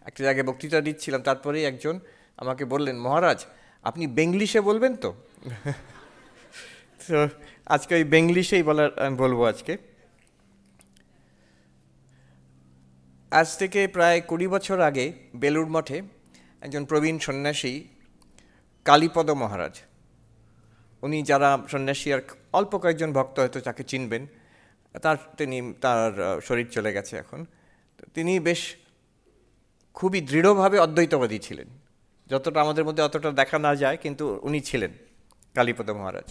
একটা জায়গায় বক্তৃতা দিচ্ছিলাম, তারপরেই একজন আমাকে বললেন, মহারাজ আপনি বেঙ্গলিশে বলবেন তো? তো আজকে ওই বেঙ্গলিশেই আমি বলবো আজকে। আজ থেকে প্রায় 20 বছর আগে বেলুড় মঠে একজন প্রবীণ সন্ন্যাসী কালীপদ মহারাজ, উনি যারা সন্ন্যাসী আর অল্প কয়েকজন ভক্ত হয়তো তাকে চিনবেন, তার শরীর চলে গেছে এখন। তিনি বেশ খুবই দৃঢ়ভাবে অদ্বৈতবাদী ছিলেন, যতটা আমাদের মধ্যে অতটা দেখা না যায়, কিন্তু উনি ছিলেন কালীপদ মহারাজ।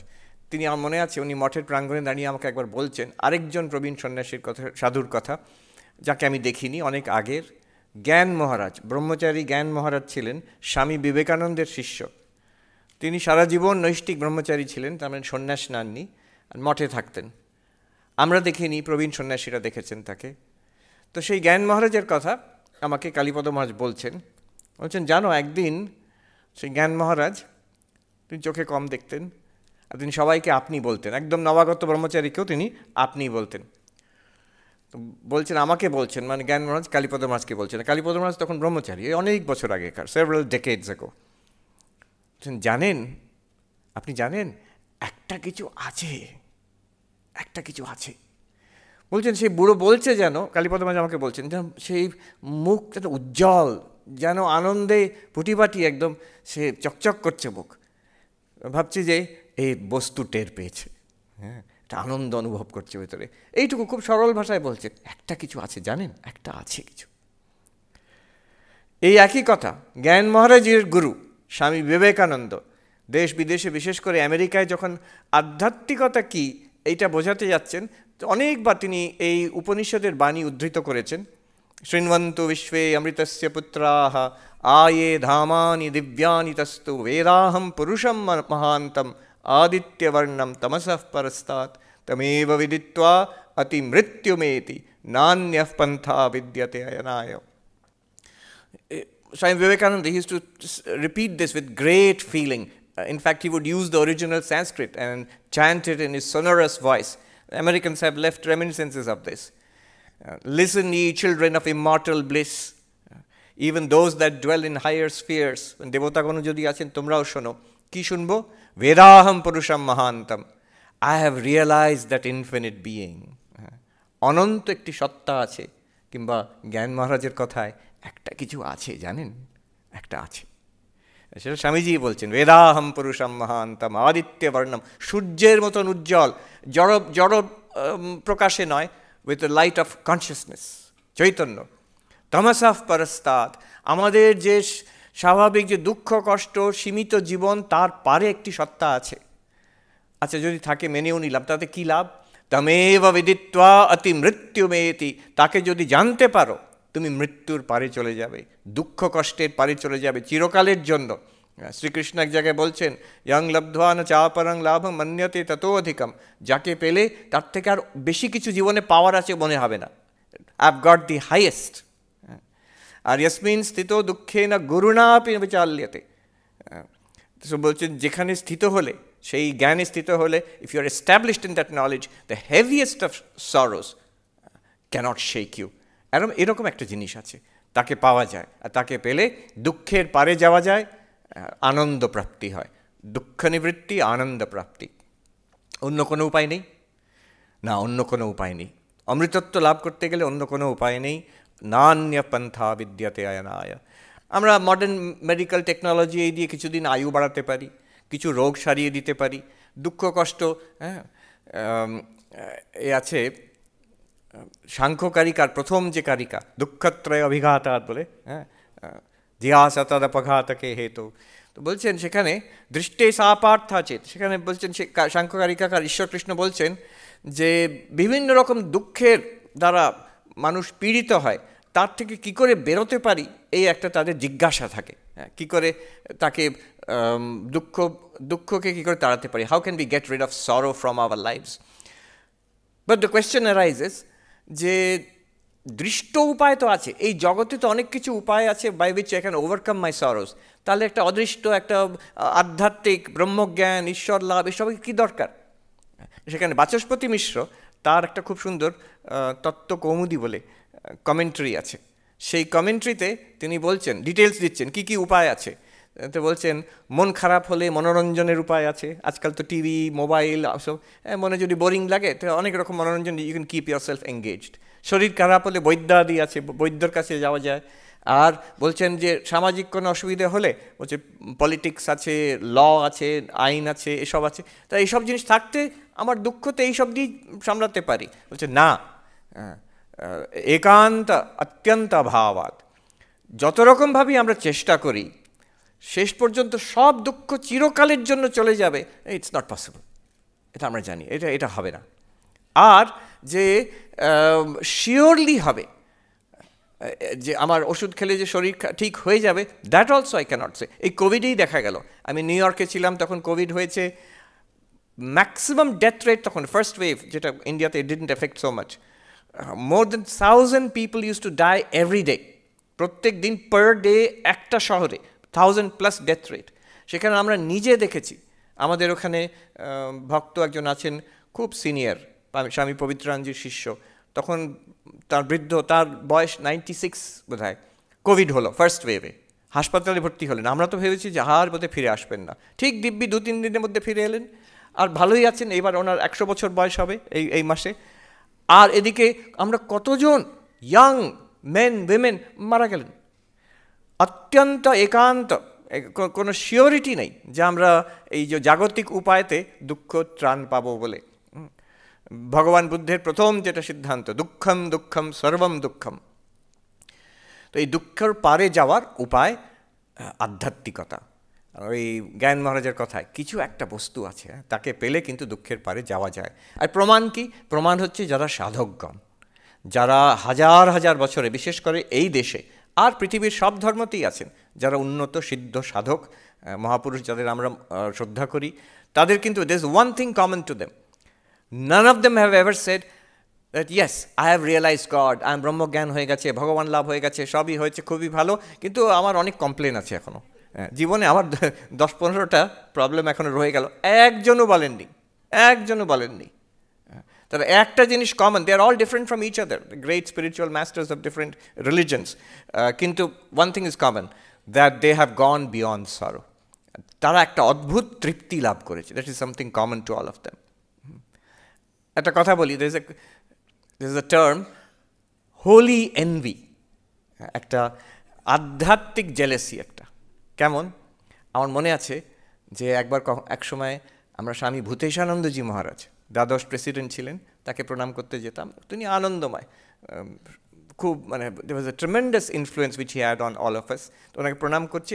তিনি, আমার মনে আছে, উনি মঠের প্রাঙ্গণে দাঁড়িয়ে আমাকে একবার বলছেন আরেকজন প্রবীণ সন্ন্যাসীর কথা, সাধুর কথা, যাকে আমি দেখিনি, অনেক আগের, জ্ঞান মহারাজ, ব্রহ্মচারী জ্ঞান মহারাজ ছিলেন স্বামী বিবেকানন্দের শিষ্য। তিনি সারা জীবন নৈষ্ঠিক ব্রহ্মচারী ছিলেন, তার মানে সন্ন্যাস নেননি, আর মঠে থাকতেন। আমরা দেখিনি, প্রবীণ সন্ন্যাসীরা দেখেছেন তাকে। তো সেই জ্ঞান মহারাজের কথা আমাকে কালীপদ মহারাজ বলছেন, জানো একদিন সেই জ্ঞান মহারাজ, তিনি চোখে কম দেখতেন, আর তিনি সবাইকে আপনি বলতেন, একদম নবাগত ব্রহ্মচারীকেও তিনি আপনি বলতেন। তো বলছেন, আমাকে বলছেন, মানে জ্ঞান মহারাজ কালীপদ মহারাজকে বলছেন। কালীপদ মহারাজ তখন ব্রহ্মচারী, অনেক বছর আগেকার, সেভারাল ডেকেডস এগো। জানেন, আপনি জানেন একটা কিছু আছে, একটা কিছু আছে। বলছেন সেই বুড়ো বলছে যেন, কালীপদ মহারাজ আমাকে বলছেন, যেন সেই মুখ যেন উজ্জ্বল, যেন আনন্দে ফুটিবাটি একদম সে চকচক করছে মুখ। ভাবছি যে এই বস্তু টের পেয়েছে, হ্যাঁ, একটা আনন্দ অনুভব করছে ভেতরে। এইটুকু খুব সরল ভাষায় বলছে, একটা কিছু আছে, জানেন একটা আছে কিছু। এই একই কথা জ্ঞান মহারাজের গুরু স্বামী বিবেকানন্দ দেশ বিদেশে, বিশেষ করে আমেরিকায় যখন আধ্যাত্মিকতা কি এইটা বোঝাতে যাচ্ছেন, তো অনেকবার তিনি এই উপনিষদের বাণী উদ্ধৃত করেছেন। শৃণ্বন্তু বিশ্বে অমৃতস্য পুত্রাহ আয়ে ধামানি দিব্যানি তস্তু বেদাহম পুরুষম মহান্তম আদিত্যবর্ণম তমসঃ পরস্তাৎ তমেব বিদিত্বা অতি মৃত্যুমেতি নান্যঃ পন্থা বিদ্যতে অয়নায়। Swami Vivekananda, he used to repeat this with great feeling. In fact, he would use the original Sanskrit and chant it in his sonorous voice. Americans have left reminiscences of this. Listen, ye children of immortal bliss, even those that dwell in higher spheres. Devotagonu jodi achen, tomrao shono. Ki shunbo? Vedaham purusham mahantam. I have realized that infinite being. অনন্ত একটি সত্তা আছে, কিংবা জ্ঞান মহারাজের কথায় একটা কিছু আছে, জানেন একটা আছে। সেটা স্বামীজি বলছেন, বেদাহম পুরুষম মহান্তম আদিত্যবর্ণম, সূর্যের মতন উজ্জ্বল, জড় প্রকাশে নয়, with the light of consciousness, চৈতন্য। তমসঃ পরস্তাৎ, আমাদের যে স্বাভাবিক যে দুঃখ কষ্ট সীমিত জীবন, তার পারে একটি সত্তা আছে। আচ্ছা, যদি থাকে মেনেও নিলাম, তাতে কী লাভ? তমেব বিদিত্বা অতি মৃত্যুমেতি, তাকে যদি জানতে পারো তুমি মৃত্যুর পারে চলে যাবে, দুঃখ কষ্টের পারে চলে যাবে চিরকালের জন্য। শ্রীকৃষ্ণ এক জায়গায় বলছেন, ইয়ং লব্ধ্বা ন চাপরং লাভং মন্যতে ততো অধিকম, যাকে পেলে তার থেকে আর বেশি কিছু জীবনে পাওয়ার আছে মনে হবে না। I have got the highest. আর ইয়স্মিন স্থিত দুঃখে না গুরুণাপি বিচাল্যতে। তো বলছেন, যেখানে স্থিত হলে, সেই জ্ঞানে স্থিত হলে, if you are established in that knowledge, the heaviest of sorrows cannot shake you. এরকম একটা জিনিস আছে, তাকে পাওয়া যায়, আর তাকে পেলে দুঃখের পারে যাওয়া যায়, আনন্দ প্রাপ্তি হয়, দুঃখ নিবৃত্তি, আনন্দ প্রাপ্তি। অন্য কোনো উপায় নেই, না অন্য কোনো উপায় নেই। অমৃতত্ব লাভ করতে গেলে অন্য কোনো উপায় নেই। নান্য পন্থা বিদ্যতে অয়নায়। আমরা মডার্ন মেডিকেল টেকনোলজি এই দিয়ে কিছুদিন আয়ু বাড়াতে পারি, কিছু রোগ সারিয়ে দিতে পারি, দুঃখ কষ্ট। হ্যাঁ, এ আছে সাংখ্যকারিকার প্রথম যে কারিকা, দুঃখত্রয় অভিঘাতাৎ বলে, হ্যাঁ, ধিয়াসতদপঘাতকে হেতু। তো বলছেন সেখানে দৃষ্টে সাপার্থাচেত, সেখানে বলছেন সে সাংখ্যকারিকাকার ঈশ্বরকৃষ্ণ বলছেন যে বিভিন্ন রকম দুঃখের দ্বারা মানুষ পীড়িত হয়, তার থেকে কি করে বেরোতে পারি এই একটা তাদের জিজ্ঞাসা থাকে। হ্যাঁ, কী করে তাকে দুঃখকে কী করে তাড়াতে পারি, how can be get rid of sorrow from our lives. But the question arises যে দৃষ্ট উপায় তো আছে, এই জগতে তো অনেক কিছু উপায় আছে by which I can overcome my sorrows. তাহলে একটা অদৃষ্ট, একটা আধ্যাত্মিক ব্রহ্মজ্ঞান, ঈশ্বর লাভ, এসব কী দরকার? সেখানে বাচস্পতি মিশ্র, তার একটা খুব সুন্দর তত্ত্বকৌমুদী বলে কমেন্টারি আছে, সেই কমেন্ট্রিতে তিনি বলছেন, ডিটেলস দিচ্ছেন কী কী উপায় আছে। তো বলছেন মন খারাপ হলে মনোরঞ্জনের উপায় আছে। আজকাল তো টিভি, মোবাইল সব, মনে যদি বোরিং লাগে তো অনেক রকম মনোরঞ্জন, you can keep yourself engaged. শরীর খারাপ হলে বৈদ্যাদি আছে, বৈদ্যর কাছে যাওয়া যায়। আর বলছেন যে সামাজিক কোনো অসুবিধা হলে বলছে পলিটিক্স আছে, ল আছে, আইন আছে, এসব আছে। তা এইসব জিনিস থাকতে আমার দুঃখ তো এইসব দিয়ে সামলাতে পারি। বলছে না, একান্ত অত্যন্ত অভাবাৎ, যত রকমভাবেই আমরা চেষ্টা করি শেষ পর্যন্ত সব দুঃখ চিরকালের জন্য চলে যাবে, ইটস নট পসিবল। এটা আমরা জানি, এটা হবে না। আর যে শিওরলি হবে যে আমার ওষুধ খেলে যে শরীর ঠিক হয়ে যাবে, দ্যাট অলসো আই ক্যানট সে। এই কোভিডেই দেখা গেল, আমি নিউ ইয়র্কে ছিলাম, তখন কোভিড হয়েছে, ম্যাক্সিমাম ডেথ রেট তখন ফার্স্ট ওয়েভ, যেটা ইন্ডিয়াতে it didn't affect so much, more than 1000 people use to die every day. প্রত্যেক দিন পার ডে একটা শহরে 1000+ ডেথ রেট। সেখানে আমরা নিজে দেখেছি, আমাদের ওখানে ভক্ত একজন আছেন খুব সিনিয়র, স্বামী পবিত্রানন্দজির শিষ্য, তখন তার বৃদ্ধ, তার বয়স 96 বোধহয়, কোভিড হলো ফার্স্ট ওয়েভে, হাসপাতালে ভর্তি হলেন। আমরা তো ভেবেছি যে আর বোধহয় ফিরে আসবেন না, ঠিক দিব্যি 2-3 দিনের মধ্যে ফিরে এলেন, আর ভালোই আছেন। এবার ওনার 100 বছর বয়স হবে এই মাসে। আর এদিকে আমরা কতজন ইয়াং মেন উইমেন মারা গেলেন, অত্যন্ত একান্ত, কোনো শিওরিটি নেই যে আমরা এই যে জাগতিক উপায়তে দুঃখ ত্রাণ পাবো বলে। ভগবান বুদ্ধের প্রথম যেটা সিদ্ধান্ত, দুঃখম দুঃখম সর্বম দুঃখম। তো এই দুঃখের পারে যাওয়ার উপায় আধ্যাত্মিকতা। ওই জ্ঞান মহারাজের কথায় কিছু একটা বস্তু আছে, তাকে পেলে কিন্তু দুঃখের পারে যাওয়া যায়। আর প্রমাণ কি? প্রমাণ হচ্ছে যারা সাধকগণ, যারা হাজার হাজার বছরে, বিশেষ করে এই দেশে আর পৃথিবীর সব ধর্মতেই আছেন, যারা উন্নত সিদ্ধ সাধক মহাপুরুষ, যাদের আমরা শ্রদ্ধা করি, তাদের কিন্তু there's one thing common to them. None of them have ever said that yes, I have realized God, I am ব্রহ্মজ্ঞান হয়ে গেছে, ভগবান লাভ হয়ে গেছে, সবই হয়েছে, খুবই ভালো, কিন্তু আমার অনেক কমপ্লেন আছে এখনও, জীবনে আমার 10-15টা প্রবলেম এখনও রয়ে গেল। একজনও বলেননি। তারা একটা জিনিস common, they are all different from each other, great spiritual masters of different religions, কিন্তু one thing is common, that they have gone beyond sorrow. তারা একটা অদ্ভুত তৃপ্তি লাভ করেছে, that is something common to all of them. একটা কথা বলি, there is a term holy envy, একটা আধ্যাত্মিক জেলেসি একটা। কেমন? আমার মনে আছে যে এক সময় আমরা স্বামী ভূতেশানন্দজি মহারাজ, দ্বাদশ প্রেসিডেন্ট ছিলেন, তাকে প্রণাম করতে যেতাম। তিনি আনন্দময়, খুব, মানে there was a tremendous influence which he had on all of us. তো ওনাকে প্রণাম করছি।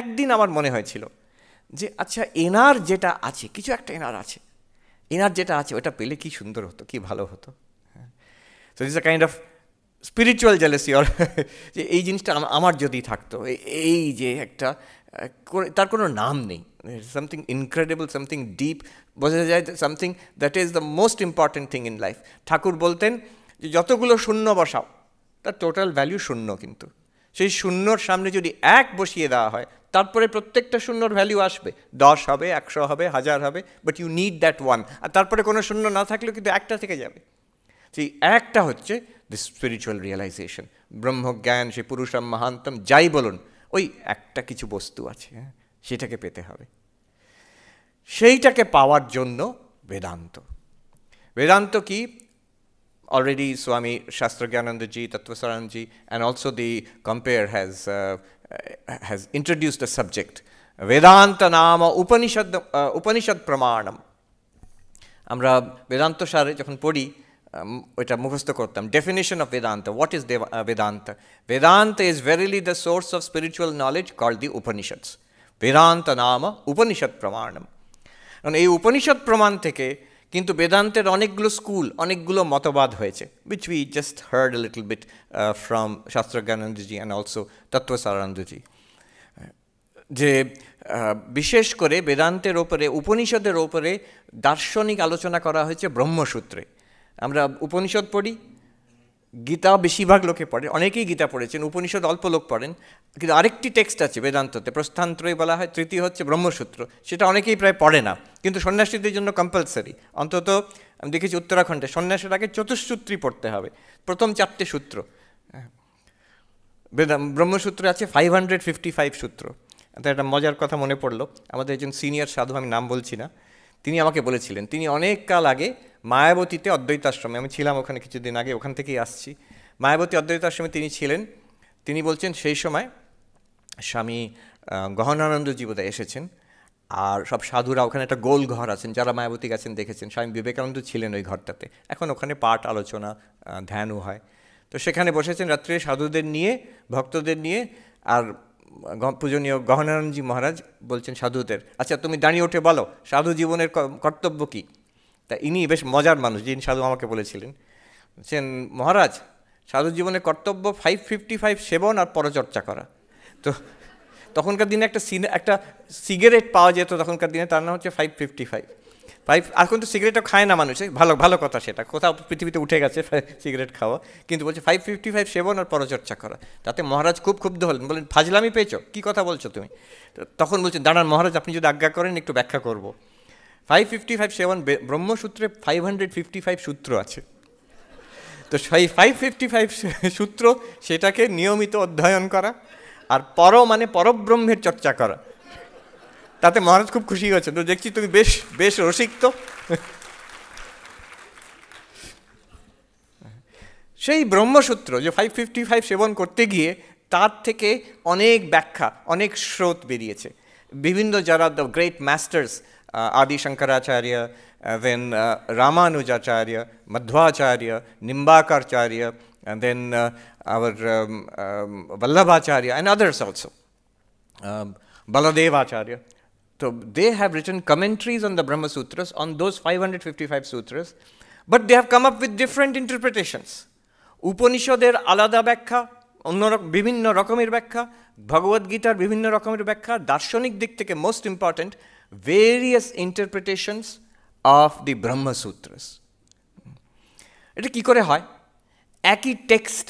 একদিন আমার মনে হয়েছিল যে আচ্ছা, এনার যেটা আছে, কিছু একটা এনার যেটা আছে ওটা পেলে কি সুন্দর হতো, কি ভালো হতো। So this a kind of spiritual jealousy, or যে এই জিনিসটা আমার যদি থাকতো, এই যে একটা, তার কোনো নাম নেই, সামথিং ইনক্রেডিবল, সামথিং ডিপ, বোঝা যায় something that is the most important thing in life. ঠাকুর বলতেন যে যতগুলো শূন্য বসাও তার টোটাল ভ্যালু শূন্য, কিন্তু সেই শূন্যর সামনে যদি 1 বসিয়ে দেওয়া হয়, তারপরে প্রত্যেকটা শূন্যর ভ্যালু আসবে, 10 হবে, 100 হবে, 1000 হবে, but you need that one. আর তারপরে কোনো শূন্য না থাকলেও কিন্তু একটা থেকে যাবে। সেই একটা হচ্ছে দিস স্পিরিচুয়াল রিয়েলাইজেশন, ব্রহ্মজ্ঞান, সে পুরুষম মহান্তম, যাই বলুন, ওই একটা কিছু বস্তু আছে, সেটাকে পেতে হবে। সেইটাকে পাওয়ার জন্য বেদান্ত কি? Already Swami Shastragyanandaji, Tattvasaranji, and also the compare has introduced the subject. Vedanta nama Upanishad Pramanam. আমরা বেদান্ত সারে যখন পড়ি, ওইটা মুখস্থ করতাম। Definition of Vedanta. What is Vedanta? Vedanta is verily the source of spiritual knowledge called the Upanishads. Vedanta nama Upanishad Pramanam. কারণ এই উপনিষদ প্রমাণ থেকে কিন্তু বেদান্তের অনেকগুলো স্কুল, অনেকগুলো মতবাদ হয়েছে, which we just heard a little bit from Shastragyanandaji and also Tattvasarandaji, যে বিশেষ করে বেদান্তের ওপরে, উপনিষদের ওপরে দার্শনিক আলোচনা করা হয়েছে ব্রহ্মসূত্রে। আমরা উপনিষদ পড়ি, গীতা বেশিরভাগ লোকে পড়ে, অনেকেই গীতা পড়েছেন, উপনিষদ অল্প লোক পড়েন, কিন্তু আরেকটি টেক্সট আছে বেদান্ততে, প্রস্থানত্রয় বলা হয়, তৃতীয় হচ্ছে ব্রহ্মসূত্র, সেটা অনেকেই প্রায় পড়ে না, কিন্তু সন্ন্যাসীদের জন্য কম্পালসারি। অন্তত আমি দেখেছি উত্তরাখণ্ডে সন্ন্যাসের আগে চতুঃসূত্রী পড়তে হবে, প্রথম 4টে সূত্র। ব্রহ্মসূত্রে আছে 555 সূত্র। তো একটা মজার কথা মনে পড়লো, আমাদের একজন সিনিয়র সাধু, আমি নাম বলছি না, তিনি আমাকে বলেছিলেন, তিনি অনেক কাল আগে মায়াবতীতে অদ্বৈত আশ্রমে, আমি ছিলাম ওখানে কিছুদিন আগে, ওখান থেকেই আসছি, মায়াবতী অদ্বৈত আশ্রমে তিনি ছিলেন। তিনি বলছেন সেই সময় স্বামী গহনানন্দ জীবদায় এসেছেন, আর সব সাধুরা ওখানে একটা গোল ঘর আছেন, যারা মায়াবতী গেছেন দেখেছেন, স্বামী বিবেকানন্দ ছিলেন ওই ঘরটাতে, এখন ওখানে পাঠ আলোচনা ধ্যানও হয়। তো সেখানে বসেছেন রাত্রে সাধুদের নিয়ে, ভক্তদের নিয়ে, আর পূজনীয় গহনানন্দজি মহারাজ বলছেন সাধুদের, আচ্ছা তুমি দাঁড়িয়ে উঠে বলো সাধু জীবনের কর্তব্য কী। তা ইনি বেশ মজার মানুষ, যিনি সাধু আমাকে বলেছিলেন, বলছেন মহারাজ সাধু জীবনের কর্তব্য 555 সেবন আর পরচর্চা করা। তো তখনকার দিনে একটা সিগারেট পাওয়া যেত তখনকার দিনে, তার নাম হচ্ছে 555। এখন তো সিগারেটও খায় না মানুষে, ভালো ভালো কথা, সেটা কোথাও পৃথিবীতে উঠে গেছে সিগারেট খাওয়া, কিন্তু বলছে 555 সেবন আর পরচর্চা করা। তাতে মহারাজ খুব ক্ষুব্ধ হলেন, বলেন ফাজলামি পেয়েছো, কী কথা বলছো তুমি। তখন বলছেন দাঁড়ান মহারাজ, আপনি যদি আজ্ঞা করেন একটু ব্যাখ্যা করব। 555 সেবন, ব্রহ্মসূত্রে 555 সূত্র আছে, তো সেই 555 সূত্র সেটাকে নিয়মিত অধ্যয়ন করা, আর মানে পরব্রহ্মের চর্চা করা। তাতে মহারাজ খুব খুশি হয়েছে, তো দেখছি তুমি বেশ বেশ রসিক। তো সেই ব্রহ্মসূত্র যে 555 সেবন করতে গিয়ে তার থেকে অনেক ব্যাখ্যা, অনেক স্রোত বেরিয়েছে। বিভিন্ন যারা দ্য গ্রেট মাস্টার্স, আদি Shankaracharya, then Ramanujacharya, Madhvacharya, Nimbakarcharya, and then our Vallabhacharya and others also, Baladevacharya. So they have written commentaries on the Brahma Sutras, on those 555 sutras, but they have come up with different interpretations. উপনিষদের আলাদা ব্যাখ্যা, বিভিন্ন রকমের ব্যাখ্যা, ভগবদ্গীতার বিভিন্ন রকমের ব্যাখ্যা, দার্শনিক দিক থেকে most important various interpretations of the ব্রহ্ম সূত্রস। এটা কী করে হয়? একই টেক্সট,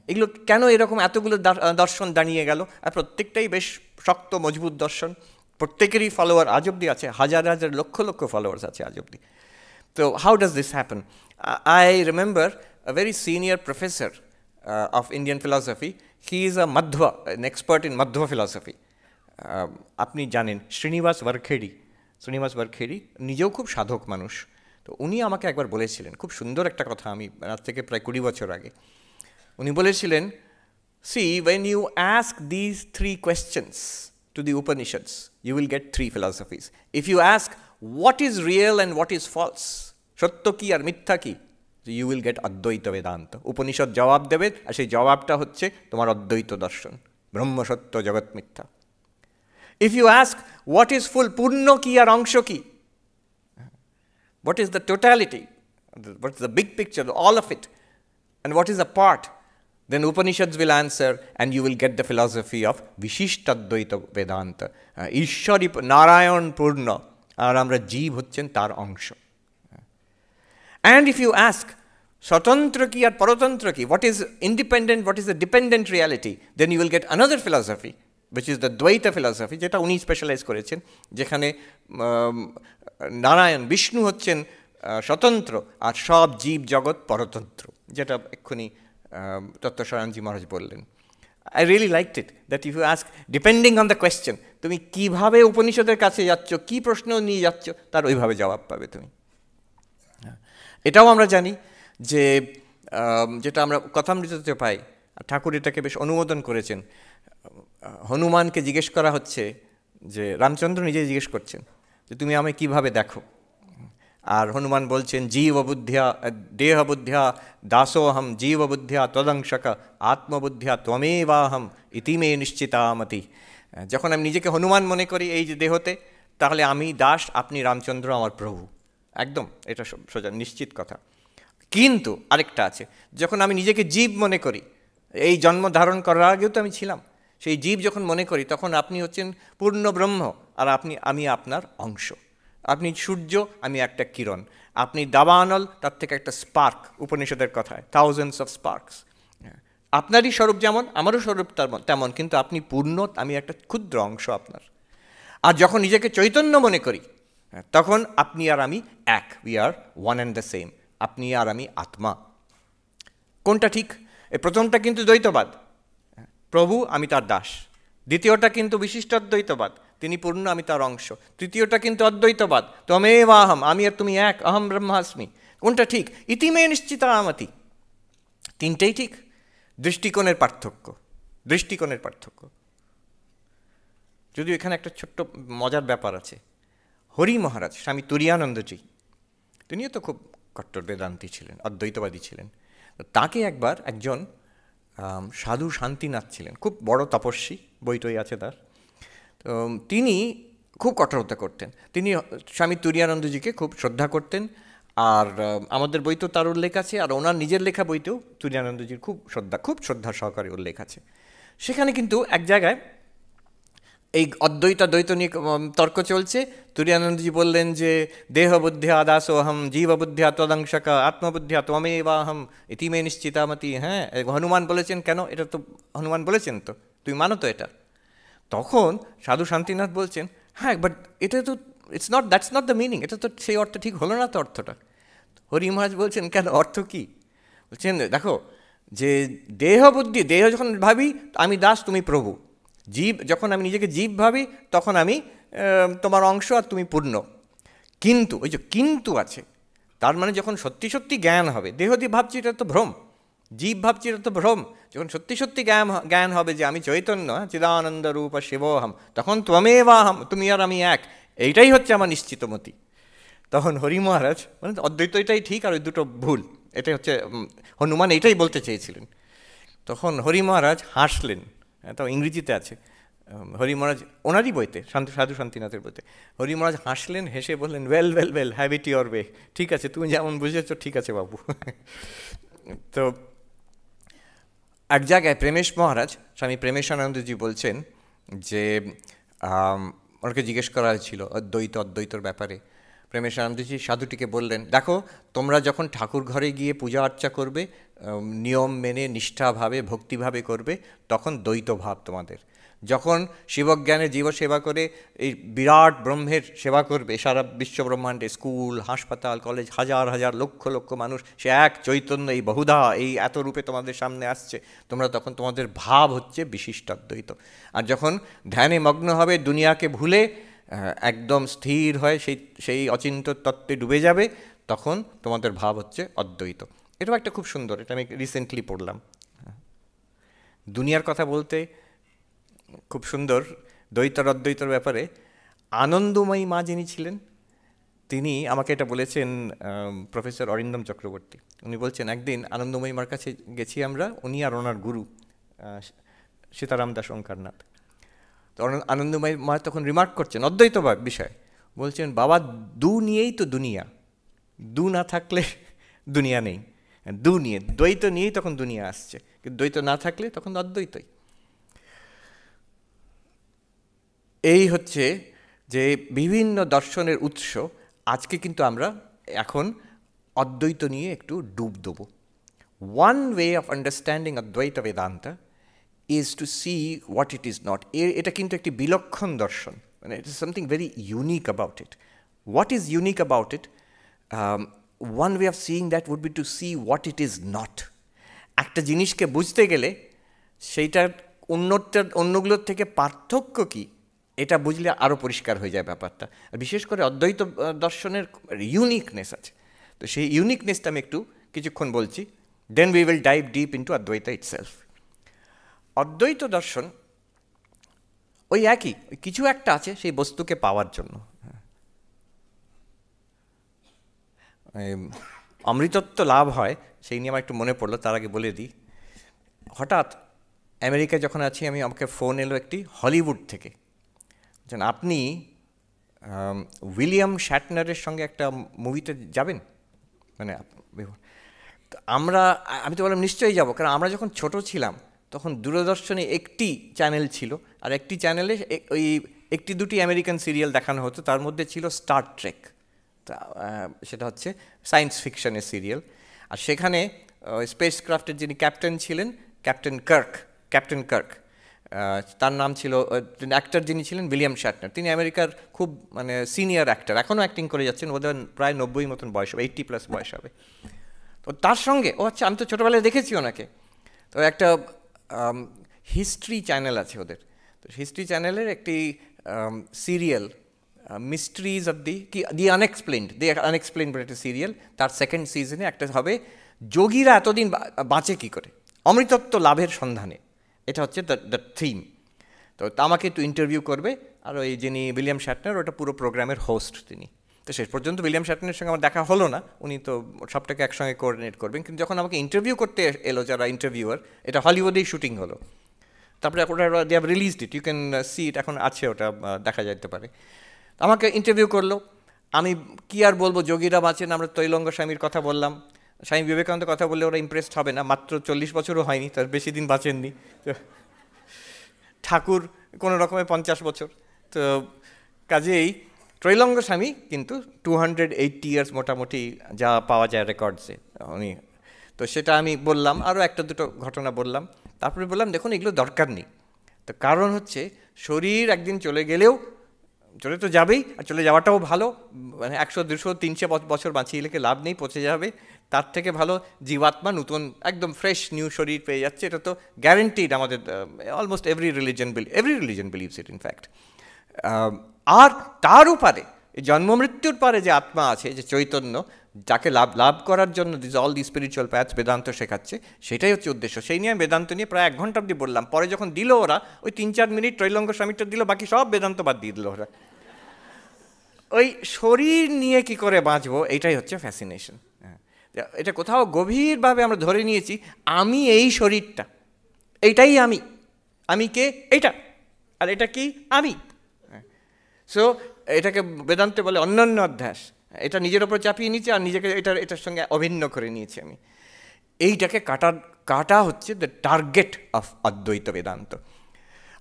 এগুলো কেন এরকম এতগুলো দর্শন দাঁড়িয়ে গেল? আর প্রত্যেকটাই বেশ শক্ত মজবুত দর্শন, প্রত্যেকেরই ফলোয়ার আজ অব্দি আছে, হাজার হাজার লক্ষ লক্ষ ফলোয়ার্স আছে আজ অব্দি। তো how does this happen? I remember a very senior professor of Indian philosophy. He is a Madhva, an expert in Madhva philosophy. আপনি জানেন শ্রীনিবাস ওয়ারখেড়ি নিজেও খুব সাধক মানুষ। তো উনি আমাকে একবার বলেছিলেন খুব সুন্দর একটা কথা, আমি আজ থেকে প্রায় 20 বছর আগে। উনি বলেছিলেন, see, when you ask these 3 questions to the Upanishads, you will get 3 philosophies. If you ask what is real and what is false, সত্য কি আর মিথ্যা কি, you will get Advaita Vedanta. Upanishad জবাব দেবে, আর সেই জবাবটা হচ্ছে তোমার অদ্বৈত দর্শন, ব্রহ্ম সত্য জগৎ মিথ্যা। If you ask what is full, পূর্ণ কি আর অংশ কি, what is the totality, what is the big picture, all of it, and what is a part, then Upanishads will answer and you will get the philosophy of Vishishtadvaita Vedanta. ঈশ্বরই নারায়ণ পূর্ণ, আর আমরা জীব হচ্ছেন তার অংশ। And if you ask স্বতন্ত্র কি আর পরতন্ত্র কি, what is independent, what is the dependent reality, then you will get another philosophy, which is the Dvaita philosophy, যেটা উনি স্পেশালাইজ করেছেন, যেখানে নারায়ণ বিষ্ণু হচ্ছেন স্বতন্ত্র আর সব জীব জগৎ পরতন্ত্র, যেটা এক্ষুনি তত্ত্বসারায়ণজি মহারাজ বললেন। I really liked it, that if you ask, depending on the question, তুমি কিভাবে উপনিষদের কাছে যাচ্ছ, কি প্রশ্ন নিয়ে যাচ্ছ, তার ওইভাবে জবাব পাবে তুমি। এটাও আমরা জানি যে যেটা আমরা কথামৃততে পাই, ঠাকুর এটাকে বেশ অনুমোদন করেছেন। হনুমানকে জিজ্ঞেস করা হচ্ছে যে, রামচন্দ্র নিজেই জিজ্ঞেস করছেন যে তুমি আমায় কিভাবে দেখো, আর হনুমান বলছেন জীববুদ্ধ্যা দেহবুদ্ধ্যা দাসোহম জীববুদ্ধ্যা তদংশক আত্মবুদ্ধ্যা ত্বমেবাহম ইতিমে নিশ্চিতামতি। যখন আমি নিজেকে হনুমান মনে করি এই যে দেহতে, তাহলে আমি দাস, আপনি রামচন্দ্র আমার প্রভু, একদম এটা সোজা নিশ্চিত কথা। কিন্তু আরেকটা আছে, যখন আমি নিজেকে জীব মনে করি, এই জন্ম ধারণ করার আগেও তো আমি ছিলাম, সেই জীব যখন মনে করি, তখন আপনি হচ্ছেন পূর্ণ ব্রহ্ম, আর আমি আপনার অংশ। আপনি সূর্য, আমি একটা কিরণ, আপনি দাবানল, তার থেকে একটা স্পার্ক, উপনিষদের কথায় থাউজেন্ডস অফ স্পার্কস। আপনারই স্বরূপ যেমন, আমারও স্বরূপ তেমন, কিন্তু আপনি পূর্ণ, আমি একটা ক্ষুদ্র অংশ আপনার। আর যখন নিজেকে চৈতন্য মনে করি, তখন আপনি আর আমি এক, we are one and the same, আপনি আর আমি আত্মা। কোনটা ঠিক? এই প্রথমটা কিন্তু দ্বৈতবাদ, প্রভু, আমি তার দাস। দ্বিতীয়টা কিন্তু বিশিষ্ট অদ্বৈতবাদ, তিনি পূর্ণ, আমি তার অংশ। তৃতীয়টা কিন্তু অদ্বৈতবাদ, ত্বমেবাহম, আমি আর তুমি এক, অহম ব্রহ্মাস্মি। কোনটা ঠিক? ইতি মে নিশ্চিতা আমতি। তিনটেই ঠিক, দৃষ্টিকোণের পার্থক্য, দৃষ্টিকোণের পার্থক্য। যদিও এখানে একটা ছোট্ট মজার ব্যাপার আছে। হরি মহারাজ, স্বামী তুরীয়ানন্দজি, তিনিও তো খুব কট্টর বেদান্তি ছিলেন, অদ্বৈতবাদী ছিলেন। তাকে একবার একজন সাধু শান্তিনাথ ছিলেন, খুব বড় তপস্বী, বইটই আছে তার। তো তিনি খুব কঠোরতা করতেন। তিনি স্বামী তুরীয়ানন্দজিকে খুব শ্রদ্ধা করতেন, আর আমাদের বইতেও তার উল্লেখ আছে, আর ওনার নিজের লেখা বইতেও তুরীয়ানন্দজির খুব শ্রদ্ধা সহকারে উল্লেখ আছে। সেখানে কিন্তু এক জায়গায় এই দ্বৈত নিয়ে তর্ক চলছে। তুরীয়ানন্দজি বললেন যে দেহ বুদ্ধিয়া দাসোহম, জীব বুদ্ধিয়া তদংশক, আত্মবুদ্ধিয়া ত্বমেবাহম, ইতি মে নিশ্চিতামতি। হ্যাঁ, হনুমান বলেছেন, কেন? এটা তো হনুমান বলেছেন, তো তুমি মানো তো এটা? তখন সাধু শান্তিনাথ বলছেন, হ্যাঁ, বাট এটা তো দ্যাটস নট দ্য মিনিং, এটা তো সেই অর্থ ঠিক হলো না তো অর্থটা। হরি মহারাজ বলছেন, কেন, অর্থ কী? বলছেন, দেখো, যে দেহ বুদ্ধি, দেহ যখন ভাবি আমি দাস, তুমি প্রভু। জীব যখন আমি নিজেকে জীব ভাবি, তখন আমি তোমার অংশ আর তুমি পূর্ণ। কিন্তু ওই যে কিন্তু আছে, তার মানে যখন সত্যি সত্যি জ্ঞান হবে, দেহ দিয়ে ভাবছি এটা তো ভ্রম, জীব ভাবছি এটা তো ভ্রম, যখন সত্যি সত্যি জ্ঞান হবে যে আমি চৈতন্য, চিদানন্দ রূপ শিবোহম, তখন ত্বমেবাহম, তুমি আর আমি এক, এইটাই হচ্ছে আমার নিশ্চিতমতি। তখন হরি মহারাজ মানে অদ্বৈত এটাই ঠিক আর ওই দুটো ভুল, এটাই হচ্ছে হনুমান এইটাই বলতে চেয়েছিলেন। তখন হরি মহারাজ হাসলেন, তাও ইংরেজিতে আছে, হরি মহারাজ ওনারই বইতে, সাধু শান্তিনাথের বইতে। হরি মহারাজ হাসলেন, হেসে বললেন, well well well, have it your way, ঠিক আছে, তুমি যেমন বুঝেছো ঠিক আছে বাবু। তো এক জায়গায় প্রেমেশ মহারাজ, স্বামী প্রেমেশানন্দজি বলছেন যে ওনাকে জিজ্ঞেস করা হয়েছিল অদ্বৈতর ব্যাপারে। প্রেমেশানন্দজি সাধুটিকে বললেন, দেখো, তোমরা যখন ঠাকুর ঘরে গিয়ে পূজা অর্চা করবে, নিয়ম মেনে নিষ্ঠাভাবে ভক্তিভাবে করবে, তখন দ্বৈত ভাব তোমাদের। যখন শিবজ্ঞানে জীব সেবা করে এই বিরাট ব্রহ্মের সেবা করবে, সারা বিশ্ব ব্রহ্মাণ্ডে স্কুল, হাসপাতাল, কলেজ, হাজার হাজার লক্ষ লক্ষ মানুষ, সে এক চৈতন্য, এই বহুধা, এই এত রূপে তোমাদের সামনে আসছে, তোমরা তখন তোমাদের ভাব হচ্ছে বিশিষ্ট অদ্বৈত। আর যখন ধ্যানে মগ্ন হবে, দুনিয়াকে ভুলে একদম স্থির হয় সেই অচিন্ত তত্ত্বে ডুবে যাবে, তখন তোমাদের ভাব হচ্ছে অদ্বৈত। এটাও একটা খুব সুন্দর, এটা আমি রিসেন্টলি পড়লাম। দুনিয়ার কথা বলতে খুব সুন্দর, অদ্বৈতর ব্যাপারে আনন্দময়ী মা যিনি ছিলেন, তিনি আমাকে এটা বলেছেন, প্রফেসর অরিন্দম চক্রবর্তী। উনি বলছেন, একদিন আনন্দময়ী মার কাছে গেছি আমরা, উনি আর ওনার গুরু সীতারাম দাস ওঙ্কারনাথ। তো আনন্দময়ী মা তখন রিমার্ক করছেন অদ্বৈতবাদ বিষয়, বলছেন, বাবা, দু নিয়েই তো দুনিয়া, দু না থাকলে দুনিয়া নেই, দু নিয়ে, দ্বৈত নিয়েই তখন দুনিয়া আসছে, কিন্তু দ্বৈত না থাকলে তখন অদ্বৈতই। এই হচ্ছে যে বিভিন্ন দর্শনের উৎস। আজকে কিন্তু আমরা এখন অদ্বৈত নিয়ে একটু ডুব দেব। ওয়ান ওয়ে অফ আন্ডারস্ট্যান্ডিং অদ্বৈত Vedanta is to see what it is not. এটা কিন্তু একটি বিলক্ষণ দর্শন, মানে it is something very unique about it. What is unique about it? One way of seeing that would be to see what it is not. একটা জিনিসকে বুঝতে গেলে সেইটার অন্যগুলোর থেকে পার্থক্য কী, এটা বুঝলে আরও পরিষ্কার হয়ে যায় ব্যাপারটা। বিশেষ করে অদ্বৈত দর্শনের ইউনিকনেস আছে, তো সেই ইউনিকনেসটা আমি একটু কিছুক্ষণ বলছি, then we will dive deep into অদ্বৈত ইটসেলফ। অদ্বৈত দর্শন ওই একই, কিছু একটা আছে সেই বস্তুকে পাওয়ার জন্য। অমৃতত্ব লাভ হয় সেই নিয়ে আমার একটু মনে পড়লো, তার আগে বলে দিই। হঠাৎ আমেরিকায় যখন আছি আমি, আমাকে ফোন এলো একটি হলিউড থেকে, আপনি উইলিয়াম শ্যাটনারের সঙ্গে একটা মুভিতে যাবেন, মানে আমি তো বললাম নিশ্চয়ই যাব, কারণ আমরা যখন ছোট ছিলাম তখন দূরদর্শনে একটি চ্যানেল ছিল, আর একটি চ্যানেলে ওই একটি দুটি আমেরিকান সিরিয়াল দেখানো হতো, তার মধ্যে ছিল স্টার ট্রেক, সেটা হচ্ছে সায়েন্স ফিকশনের সিরিয়াল। আর সেখানে স্পেস ক্রাফটের যিনি ক্যাপ্টেন ছিলেন, ক্যাপ্টেন কার্ক, তার নাম ছিল, অ্যাক্টর যিনি ছিলেন উইলিয়াম শ্যাটনার। তিনি আমেরিকার খুব মানে সিনিয়র অ্যাক্টর, এখনও অ্যাক্টিং করে যাচ্ছেন, ওদের প্রায় 90 মতন বয়স হবে, 80+ বয়স হবে। তো তার সঙ্গে, আচ্ছা, আমি তো ছোটোবেলায় দেখেছি ওনাকে। তো একটা হিস্ট্রি চ্যানেল আছে ওদের। তো হিস্ট্রি চ্যানেলের একটি serial mysteries of the unexplained বলে একটা সিরিয়াল, তার সেকেন্ড সিজনে একটা হবে যোগীরা এতদিন বাঁচে কী করে, অমৃতত্ব লাভের সন্ধানে। এটা হচ্ছে দ্য থিম। তো আমাকে একটু ইন্টারভিউ করবে, আর ওই যিনি উইলিয়াম শ্যাটনার, ওটা পুরো প্রোগ্রামের হোস্ট তিনি। তো শেষ পর্যন্ত উইলিয়াম শ্যাটনারের সঙ্গে আমার দেখা হলো না, উনি তো সবটাকে একসঙ্গে কোঅর্ডিনেট করবেন। কিন্তু যখন আমাকে ইন্টারভিউ করতে এলো যারা ইন্টারভিউয়ার, এটা হলিউডেই শুটিং হলো, তারপরে ওটা they have released it, you can see it, এখন আছে, ওটা দেখা যেতে পারে। আমাকে ইন্টারভিউ করলো, আমি কি আর বলবো, যোগীরা বাঁচেন, আমরা তৈলঙ্গ স্বামীর কথা বললাম, স্বামী বিবেকানন্দের কথা বললে ওরা ইমপ্রেসড হবে না, মাত্র 40 বছরও হয়নি, তার বেশি দিন বাঁচেননি। ঠাকুর কোনো রকমে 50 বছর। তো কাজেই ত্রৈলঙ্গ স্বামী কিন্তু 280 ইয়ার্স মোটামুটি যা পাওয়া যায় রেকর্ডসে উনি। তো সেটা আমি বললাম, আরও একটা দুটো ঘটনা বললাম, তারপরে বললাম দেখুন এগুলো দরকার নেই। তো কারণ হচ্ছে শরীর একদিন চলে গেলেও, চলে তো যাবেই, আর চলে যাওয়াটাও ভালো, মানে 100, 200, 300 বছর বাঁচিয়ে লেখে লাভ নেই, পচে যাবে। তার থেকে ভালো জীবাত্মা নতুন একদম ফ্রেশ নিউ শরীর পেয়ে যাচ্ছে, এটা তো গ্যারেন্টিড। আমাদের অলমোস্ট এভরি রিলিজন বিলিভস ইট ইনফ্যাক্ট। আর তার উপারে জন্ম মৃত্যুর পারে যে আত্মা আছে, যে চৈতন্য, যাকে লাভ করার জন্য all the spiritual path Vedanta শেখাচ্ছে, সেটাই হচ্ছে উদ্দেশ্য। সেই নিয়ে বেদান্ত নিয়ে প্রায় 1 ঘন্টা অবধি বললাম। পরে যখন দিল ওরা, ওই 3-4 মিনিট ত্রৈলঙ্গ স্বামীটা দিল, বাকি সব বেদান্ত বাদ দিয়ে দিল ওরা। ওই শরীর নিয়ে কি করে বাঁচবো, এটাই হচ্ছে ফ্যাসিনেশন। এটা কোথাও গভীরভাবে আমরা ধরে নিয়েছি, আমি এই শরীরটা, এইটাই আমি কে, এইটা, আর এটা কি আমি। সো এটাকে বেদান্তে বলে অন্যান্য অধ্যাস। এটা নিজের ওপর চাপিয়ে নিচ্ছে, আর নিজেকে এটার সঙ্গে অভিন্ন করে নিয়েছি আমি। এইটাকে কাটা হচ্ছে দ্য টার্গেট অফ অদ্বৈত বেদান্ত।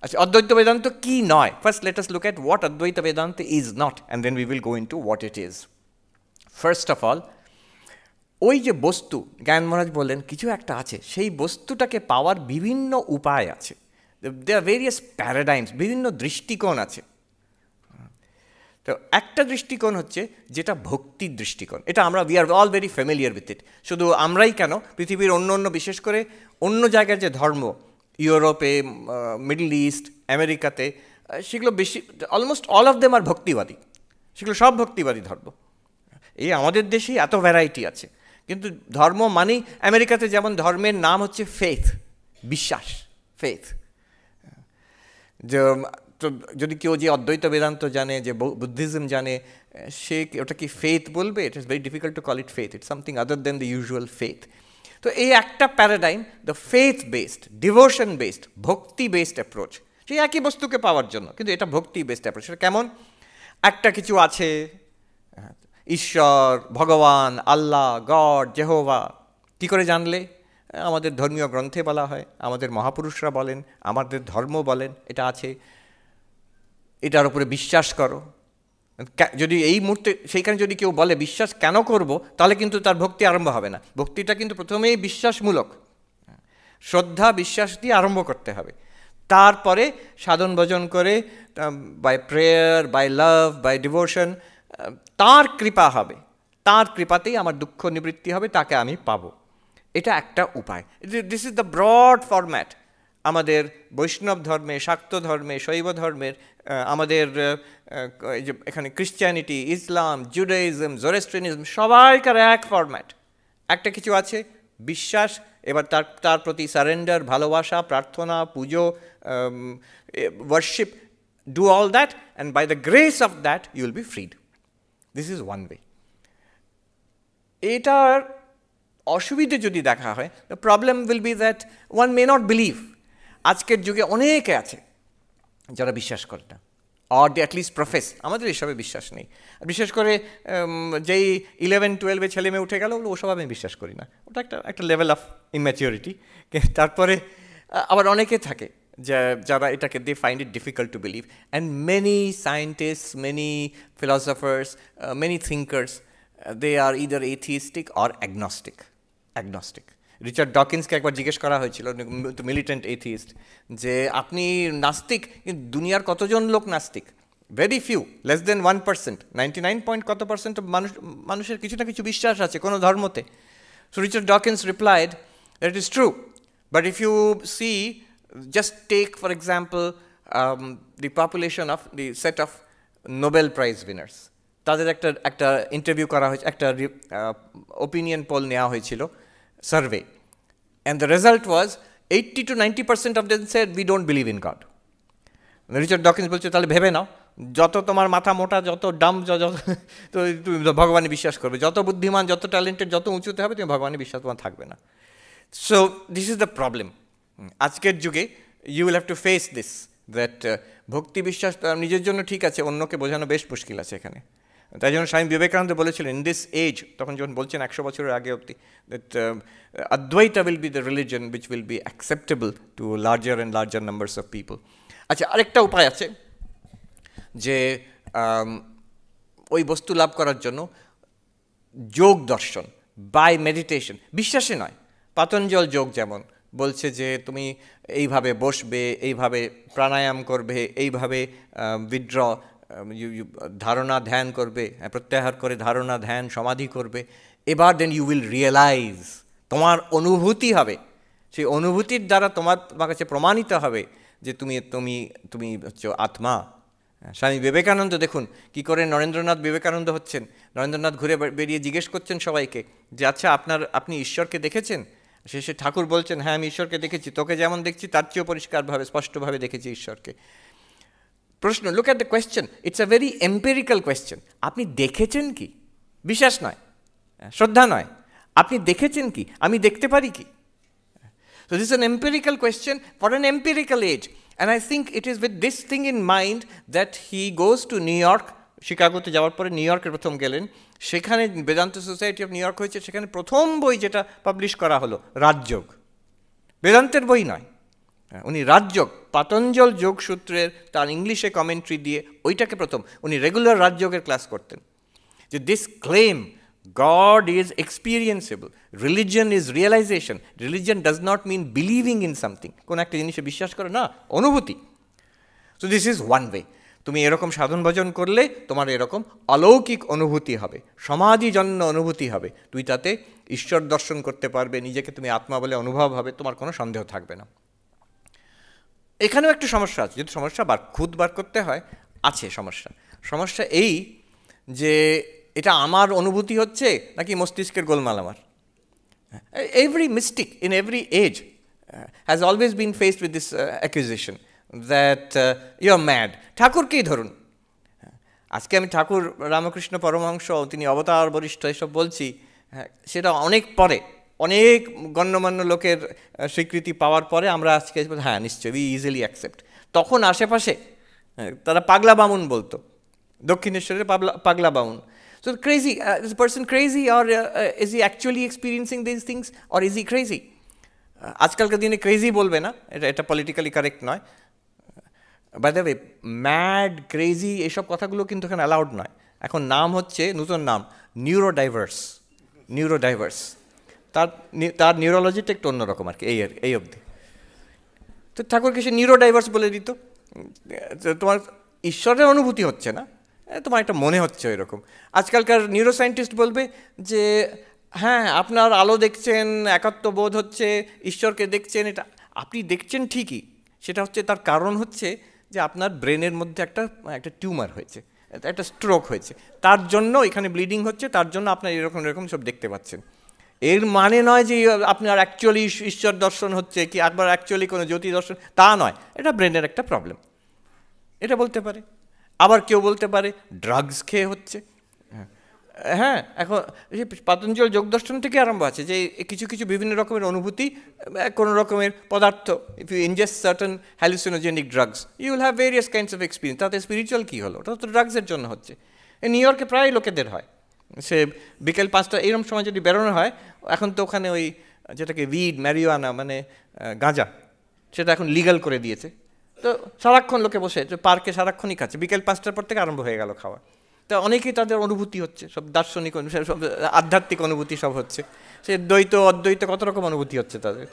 আচ্ছা, অদ্বৈত বেদান্ত কি নয়? First let us look at what অদ্বৈত Vedanta is not, and then we will go into what it is. First of all, ওই যে বস্তু, জ্ঞান মহারাজ বললেন কিছু একটা আছে, সেই বস্তুটাকে পাওয়ার বিভিন্ন উপায় আছে। দেয়ার আর ভেরিয়াস প্যারাডাইমস, বিভিন্ন দৃষ্টিকোণ আছে। তো একটা দৃষ্টিকোণ হচ্ছে যেটা ভক্তির দৃষ্টিকোণ। এটা আমরা we are all very familiar with it. শুধু আমরাই কেন, পৃথিবীর অন্য বিশেষ করে অন্য জায়গার যে ধর্ম, ইউরোপে, মিডল ইস্ট, আমেরিকাতে, সেগুলো বেশি, almost all of them are ভক্তিবাদী। সেগুলো সব ভক্তিবাদী ধর্ম। এই আমাদের দেশেই এত ভ্যারাইটি আছে, কিন্তু ধর্ম মানেই, আমেরিকাতে যেমন ধর্মের নাম হচ্ছে ফেথ, বিশ্বাস, ফেথ। যে তো যদি কেউ যে অদ্বৈত বেদান্ত জানে, যে বুদ্ধিজম জানে, সে ওটা কি ফেথ বলবে? It is very difficult to call it faith, it's something other than the usual faith. তো এই একটা paradigm, the faith based, devotion based, bhakti based approach, সেই একই বস্তুকে পাওয়ার জন্য, কিন্তু এটা ভক্তি বেসড অ্যাপ্রোচ। সেটা কেমন? একটা কিছু আছে, ঈশ্বর, ভগবান, আল্লাহ, গড, জেহোভা। কী করে জানলে? আমাদের ধর্মীয় গ্রন্থে বলা হয়, আমাদের মহাপুরুষরা বলেন, আমাদের ধর্ম বলেন এটা আছে, এটার উপরে বিশ্বাস করো। যদি এই মুহূর্তে সেইখানে যদি কেউ বলে বিশ্বাস কেন করব, তাহলে কিন্তু তার ভক্তি আরম্ভ হবে না। ভক্তিটা কিন্তু প্রথমেই বিশ্বাসমূলক, শ্রদ্ধা বিশ্বাস দিয়ে আরম্ভ করতে হবে। তারপরে সাধন ভজন করে, by prayer, by love, by devotion, তার কৃপা হবে, তার কৃপাতেই আমার দুঃখ নিবৃত্তি হবে, তাকে আমি পাবো। এটা একটা উপায়। This is the broad format. আমাদের বৈষ্ণব ধর্মে, শাক্ত ধর্মে, শৈব ধর্মের, আমাদের যে এখানে ক্রিশ্চিয়ানিটি, ইসলাম, জুডাইজম, জোরেস্ট্রিয়ানিজম, সবাইকার এক ফরম্যাট। একটা কিছু আছে, বিশ্বাস, এবার তার প্রতি সারেন্ডার, ভালোবাসা, প্রার্থনা, পুজো, worship, do all that, and by the grace of that you will be freed. This is one way. এটার অসুবিধে যদি দেখা হয়, the problem will be that one may not believe. আজকের যুগে অনেকে আছে যারা বিশ্বাস করে না, অর দে অ্যাটলিস্ট প্রফেস, আমাদের এসবে বিশ্বাস নেই। বিশেষ করে যেই 11-12 ছেলে মেয়ে উঠে গেল, ওসব আমি বিশ্বাস করি না, ওটা একটা লেভেল অফ ইম্যাচিউরিটি। তারপরে আবার অনেকে থাকে যারা এটাকে they find it difficult to believe, and many scientist, many philosophers, many thinkers, they are either atheistic or agnostic. Richard ডকিন্সকে একবার জিজ্ঞেস করা হয়েছিল, মিলিটেন্ট এথিস্ট, যে আপনি নাস্তিক, কিন্তু দুনিয়ার কতজন লোক নাস্তিক? Very few, less than 1%। 99% of মানুষের কিছু না কিছু বিশ্বাস আছে কোনো ধর্মতে। So Richard Dawkins replied, that is true, but if you see Just take, for example, the population of the set of Nobel Prize winners. তাদের একটা ইন্টারভিউ করা হয়েছে, একটা ওপিনিয়ন পোল নেওয়া হয়েছিল, survey, and the result was 80 to 90% of them said we don't believe in God. Richard Dawkins বলছে তাহলে ভেবে নাও, যত তোমার মাথা মোটা, যত ডাম, তো তুমি ভগবানে বিশ্বাস করবে, যত বুদ্ধিমান, যত ট্যালেন্টেড, যত উঁচুতে হবে তুমি ভগবানের বিশ্বাস তোমার থাকবে না। So this is the problem আজকের যুগে। You will have to face this, that ভক্তি বিশ্বাস নিজের জন্য ঠিক আছে, অন্যকে বোঝানো বেশ মুশকিল আছে এখানে। তাই জন্য স্বামী বিবেকানন্দ বলেছিলেন, ইন দিস এজ, তখন যখন বলছেন 100 বছরের আগে অব্দি, দ্যাট অদ্বৈতা will be the religion which will be acceptable to larger and larger numbers of people. আচ্ছা, আরেকটা উপায় আছে যে ওই বস্তু লাভ করার জন্য যোগ দর্শন, বাই মেডিটেশন, বিশ্বাসে নয়। পাতঞ্জল যোগ যেমন বলছে যে তুমি এইভাবে বসবে, এইভাবে প্রাণায়াম করবে, এইভাবে উইথড্র ধারণা ধ্যান করবে, প্রত্যাহার করে ধারণা ধ্যান সমাধি করবে, এবার দেন ইউ উইল রিয়েলাইজ, তোমার অনুভূতি হবে, সেই অনুভূতির দ্বারা তোমার কাছে প্রমাণিত হবে যে তুমি তুমি তুমি হচ্ছে আত্মা। স্বামী বিবেকানন্দ দেখুন কী করে নরেন্দ্রনাথ বিবেকানন্দ হচ্ছেন। নরেন্দ্রনাথ ঘুরে বেরিয়ে জিজ্ঞেস করছেন সবাইকে যে আচ্ছা আপনি ঈশ্বরকে দেখেছেন? শেষে ঠাকুর বলছেন হ্যাঁ আমি ঈশ্বরকে দেখেছি, তোকে যেমন দেখছি তার চেয়েও পরিষ্কারভাবে স্পষ্টভাবে দেখেছি ঈশ্বরকে। প্রশ্ন, look at the question, it's a very empirical question. আপনি দেখেছেন কি? বিশ্বাস নয়, শ্রদ্ধা নয়, আপনি দেখেছেন কি? আমি দেখতে পারি কি? So this is an empirical question for an empirical age. And I think it is with this thing in mind that he goes to New York, শিকাগোতে যাওয়ার পরে নিউ ইয়র্কে প্রথম গেলেন। সেখানে Vedanta society of new York হয়েছে, সেখানে প্রথম বই যেটা পাবলিশ করা হলো রাজযোগ, বেদান্তের বই নয়, উনি রাজযোগ, পাতঞ্জল যোগসূত্রের তার ইংলিশে কমেন্ট্রি দিয়ে ওইটাকে প্রথম, উনি রেগুলার রাজযোগের ক্লাস করতেন। যে this claim God is experienceable, religion is realization, religion does not mean believing in something, কোন একটা জিনিসে বিশ্বাস করে না, অনুভূতি। So this is one way, তুমি এরকম সাধন ভজন করলে তোমার এরকম অলৌকিক অনুভূতি হবে, সমাধিজন্য অনুভূতি হবে, তুই তাতে ঈশ্বর দর্শন করতে পারবে, নিজেকে তুমি আত্মা বলে অনুভব হবে, তোমার কোনো সন্দেহ থাকবে না। এখানেও একটু সমস্যা আছে, যদি সমস্যা খুদ বার করতে হয়, আছে সমস্যা এই যে এটা আমার অনুভূতি হচ্ছে নাকি মস্তিষ্কের গোলমাল আমার। Every mystic in every age has always been faced with this accusation that you are mad. ঠাকুরকেই ধরুন, আজকে আমি ঠাকুর রামকৃষ্ণ পরমহংস, তিনি অবতার বরিষ্ঠ এসব বলছি, সেটা অনেক পরে, অনেক গণ্যমান্য লোকের স্বীকৃতি পাওয়ার পরে আমরা আজকে হ্যাঁ নিশ্চয়ই উই ইজিলি অ্যাকসেপ্ট। তখন আশেপাশে তারা পাগলা বামুন বলতো, দক্ষিণেশ্বরের পাগলা বামুন। So crazy, is a person crazy or is he actually experiencing these things or is he crazy? আজকালকার দিনে ক্রেজি বলবে না, এটা পলিটিক্যালি কারেক্ট নয়। By the way, mad, crazy এসব কথাগুলো কিন্তু এখানে অ্যালাউড নয়। এখন নাম হচ্ছে নতুন নাম নিউরোডাইভার্স। তার নিউরোলজিটা একটু অন্যরকম আর কি, এই অবধি। তো ঠাকুরকে সে নিউরোডাইভার্স বলে দিত। তোমার ঈশ্বরের অনুভূতি হচ্ছে না, তোমার একটা মনে হচ্ছে ওই রকম। আজকালকার নিউরোসায়েন্টিস্ট বলবে যে হ্যাঁ আপনার আলো দেখছেন, একাত্মবোধ হচ্ছে, ঈশ্বরকে দেখছেন, এটা আপনি দেখছেন ঠিকই, সেটা হচ্ছে তার কারণ হচ্ছে যে আপনার ব্রেনের মধ্যে একটা টিউমার হয়েছে, একটা স্ট্রোক হয়েছে, তার জন্য এখানে ব্লিডিং হচ্ছে, তার জন্য আপনার এরকম সব দেখতে পাচ্ছেন। এর মানে নয় যে আপনার অ্যাকচুয়ালি ঈশ্বর দর্শন হচ্ছে কি একবার অ্যাকচুয়ালি কোনো জ্যোতি দর্শন, তা নয়, এটা ব্রেনের একটা প্রবলেম, এটা বলতে পারে। আবার কেউ বলতে পারে ড্রাগস খেয়ে হচ্ছে। হ্যাঁ, এখন পাতঞ্জল যোগ দর্শন থেকে আরম্ভ আছে যে কিছু বিভিন্ন রকমের অনুভূতি, কোনো রকমের পদার্থ, if you ingest certain hallucinogenic drugs you will have various kinds of experience. তাতে স্পিরিচুয়াল কী হলো? ওটা তো ড্রাগসের জন্য হচ্ছে। নিউ ইয়র্কে প্রায় লোকেদের হয়, সে বিকেল 5টা এরকম সময় যদি বেরোনো হয়, এখন তো ওখানে ওই যেটাকে উইড, ম্যারিওয়ানা মানে গাঁজা, সেটা এখন লিগ্যাল করে দিয়েছে। তো সারাক্ষণ লোকে বসে পার্কে সারাক্ষণই খাচ্ছে, বিকেল 5টার পর থেকে আরম্ভ হয়ে গেল খাওয়া। তো অনেকেই তাদের অনুভূতি হচ্ছে, সব দার্শনিক, সব আধ্যাত্মিক অনুভূতি সব হচ্ছে, সে দ্বৈত অদ্বৈত কত রকম অনুভূতি হচ্ছে তাদের।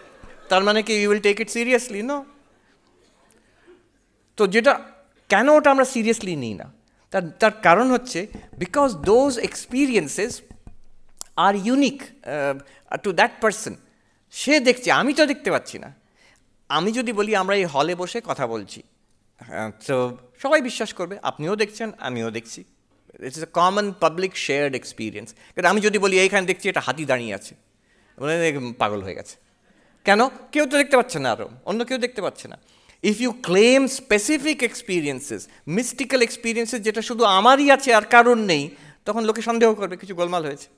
তার মানে কি you will take it seriously? No. তো যেটা কেন ওটা আমরা সিরিয়াসলি নিই না, তার কারণ হচ্ছে because those experiences are unique to that person. সে দেখছে, আমি তো দেখতে পাচ্ছি না। আমি যদি বলি আমরা এই হলে বসে কথা বলছি, তো সবাই বিশ্বাস করবে, আপনিও দেখছেন আমিও দেখছি। It's is a common public shared experience. কিন্তু আমি যদি বলি এইখানে দেখছি এটা হাতি দাঁড়িয়ে আছে, মানে পাগল হয়ে গেছে। কেন? কেউ তো দেখতে পাচ্ছে না, আরও অন্য কেউ দেখতে পাচ্ছে না। If you claim specific experiences, mystical experiences যেটা শুধু আমারই আছে আর কারণ নেই, তখন লোকে সন্দেহ করবে কিছু গোলমাল হয়েছে।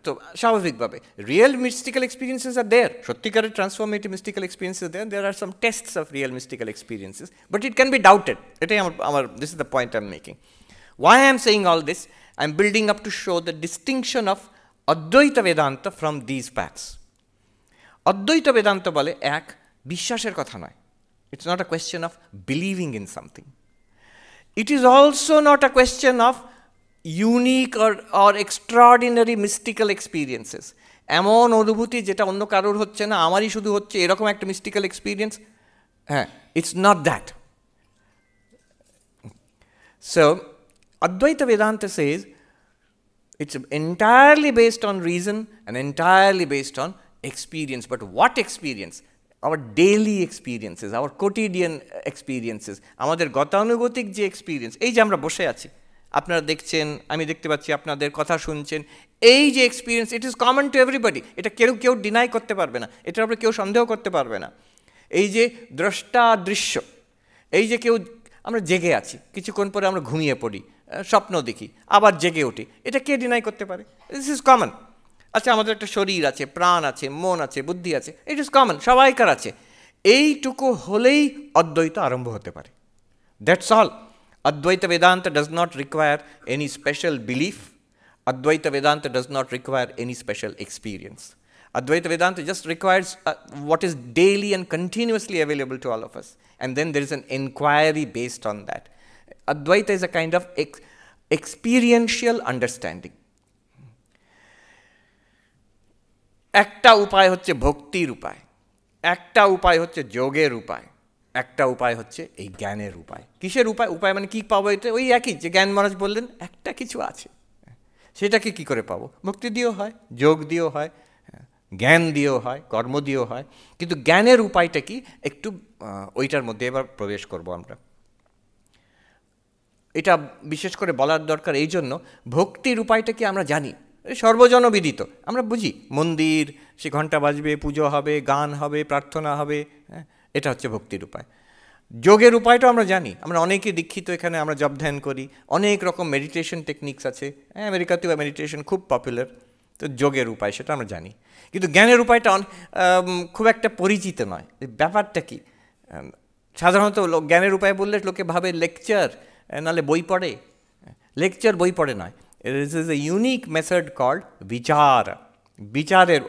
তো স্বাভাবিকভাবে real mystical experiences are there, সত্যিকারের transformative mystical experiences there are some tests of real mystical experiences, but it can be doubted. এটাই আমার this is the point I am making. Why I am saying all this? I am building up to show the distinction of Advaita Vedanta from these paths. Advaita Vedanta বলে এক, বিশ্বাসের কথা নয়। It's not a question of believing in something. It is also not a question of unique or extraordinary mystical experiences. এমন অনুভূতি যেটা অন্য কারোর হচ্ছে না, আমারই শুধু হচ্ছে, এরকম একটা mystical experience, হ্যাঁ, it's not that. So Advaita Vedanta says it's entirely based on reason and entirely based on experience. But what experience? Our daily experiences, our quotidian experiences, আমাদের গতানুগতিক যে এক্সপিরিয়েন্স, এই যে আমরা বসে আছি, আপনারা দেখছেন, আমি দেখতে পাচ্ছি, আপনাদের কথা শুনছেন, এই যে experience, it is common to everybody. এটা কেউ ডিনাই করতে পারবে না, এটার উপরে কেউ সন্দেহ করতে পারবে না। এই যে দ্রষ্টা দৃশ্য, এই যে আমরা জেগে আছি, কিছুক্ষণ পরে আমরা ঘুমিয়ে পড়ি, স্বপ্ন দেখি, আবার জেগে উঠি, এটা কে ডিনাই করতে পারে? This is common. আচ্ছা, আমাদের একটা শরীর আছে, প্রাণ আছে, মন আছে, বুদ্ধি আছে, ইট ইজ কমন, সবাইকার আছে। এইটুকু হলেই অদ্বৈত আরম্ভ হতে পারে। That's all. Advaita Vedanta does not require any special belief. Advaita Vedanta does not require any special experience. Advaita Vedanta just requires what is daily and continuously available to all of us. And then there is an inquiry based on that. Advaita is a kind of experiential understanding. একটা উপায় হচ্ছে ভক্তির উপায়, একটা উপায় হচ্ছে যোগের উপায়, একটা উপায় হচ্ছে এই জ্ঞানের উপায়। কিসের উপায়? উপায় মানে কি পাবো? এটা ওই একই যে জ্ঞান মহারাজ বললেন, একটা কিছু আছে, সেটাকে কি করে পাবো? ভক্তি দিয়েও হয়, যোগ দিয়েও হয়, জ্ঞান দিয়েও হয়, কর্ম দিয়েও হয়। কিন্তু জ্ঞানের উপায়টা কি, একটু ওইটার মধ্যে এবার প্রবেশ করব আমরা। এটা বিশেষ করে বলার দরকার এই জন্য, ভক্তির উপায়টা কি আমরা জানি, সর্বজনবিদিত, আমরা বুঝি। মন্দির, সে ঘন্টা বাজবে, পুজো হবে, গান হবে, প্রার্থনা হবে, এটা হচ্ছে ভক্তির উপায়। যোগের উপায়টাও আমরা জানি, আমরা অনেকে দীক্ষিত, এখানে আমরা জপ ধ্যান করি, অনেক রকম মেডিটেশন টেকনিক্স আছে, আমেরিকাতেও মেডিটেশন খুব পপুলার, তো যোগের উপায় সেটা আমরা জানি। কিন্তু জ্ঞানের উপায়টা খুব একটা পরিচিত নয়। ব্যাপারটা কি? সাধারণত জ্ঞানের উপায় বললে লোকে ভাবে লেকচার, নাহলে বই পড়ে। লেকচার, বই পড়ে নয়। This is a unique method called vichara. বিচারের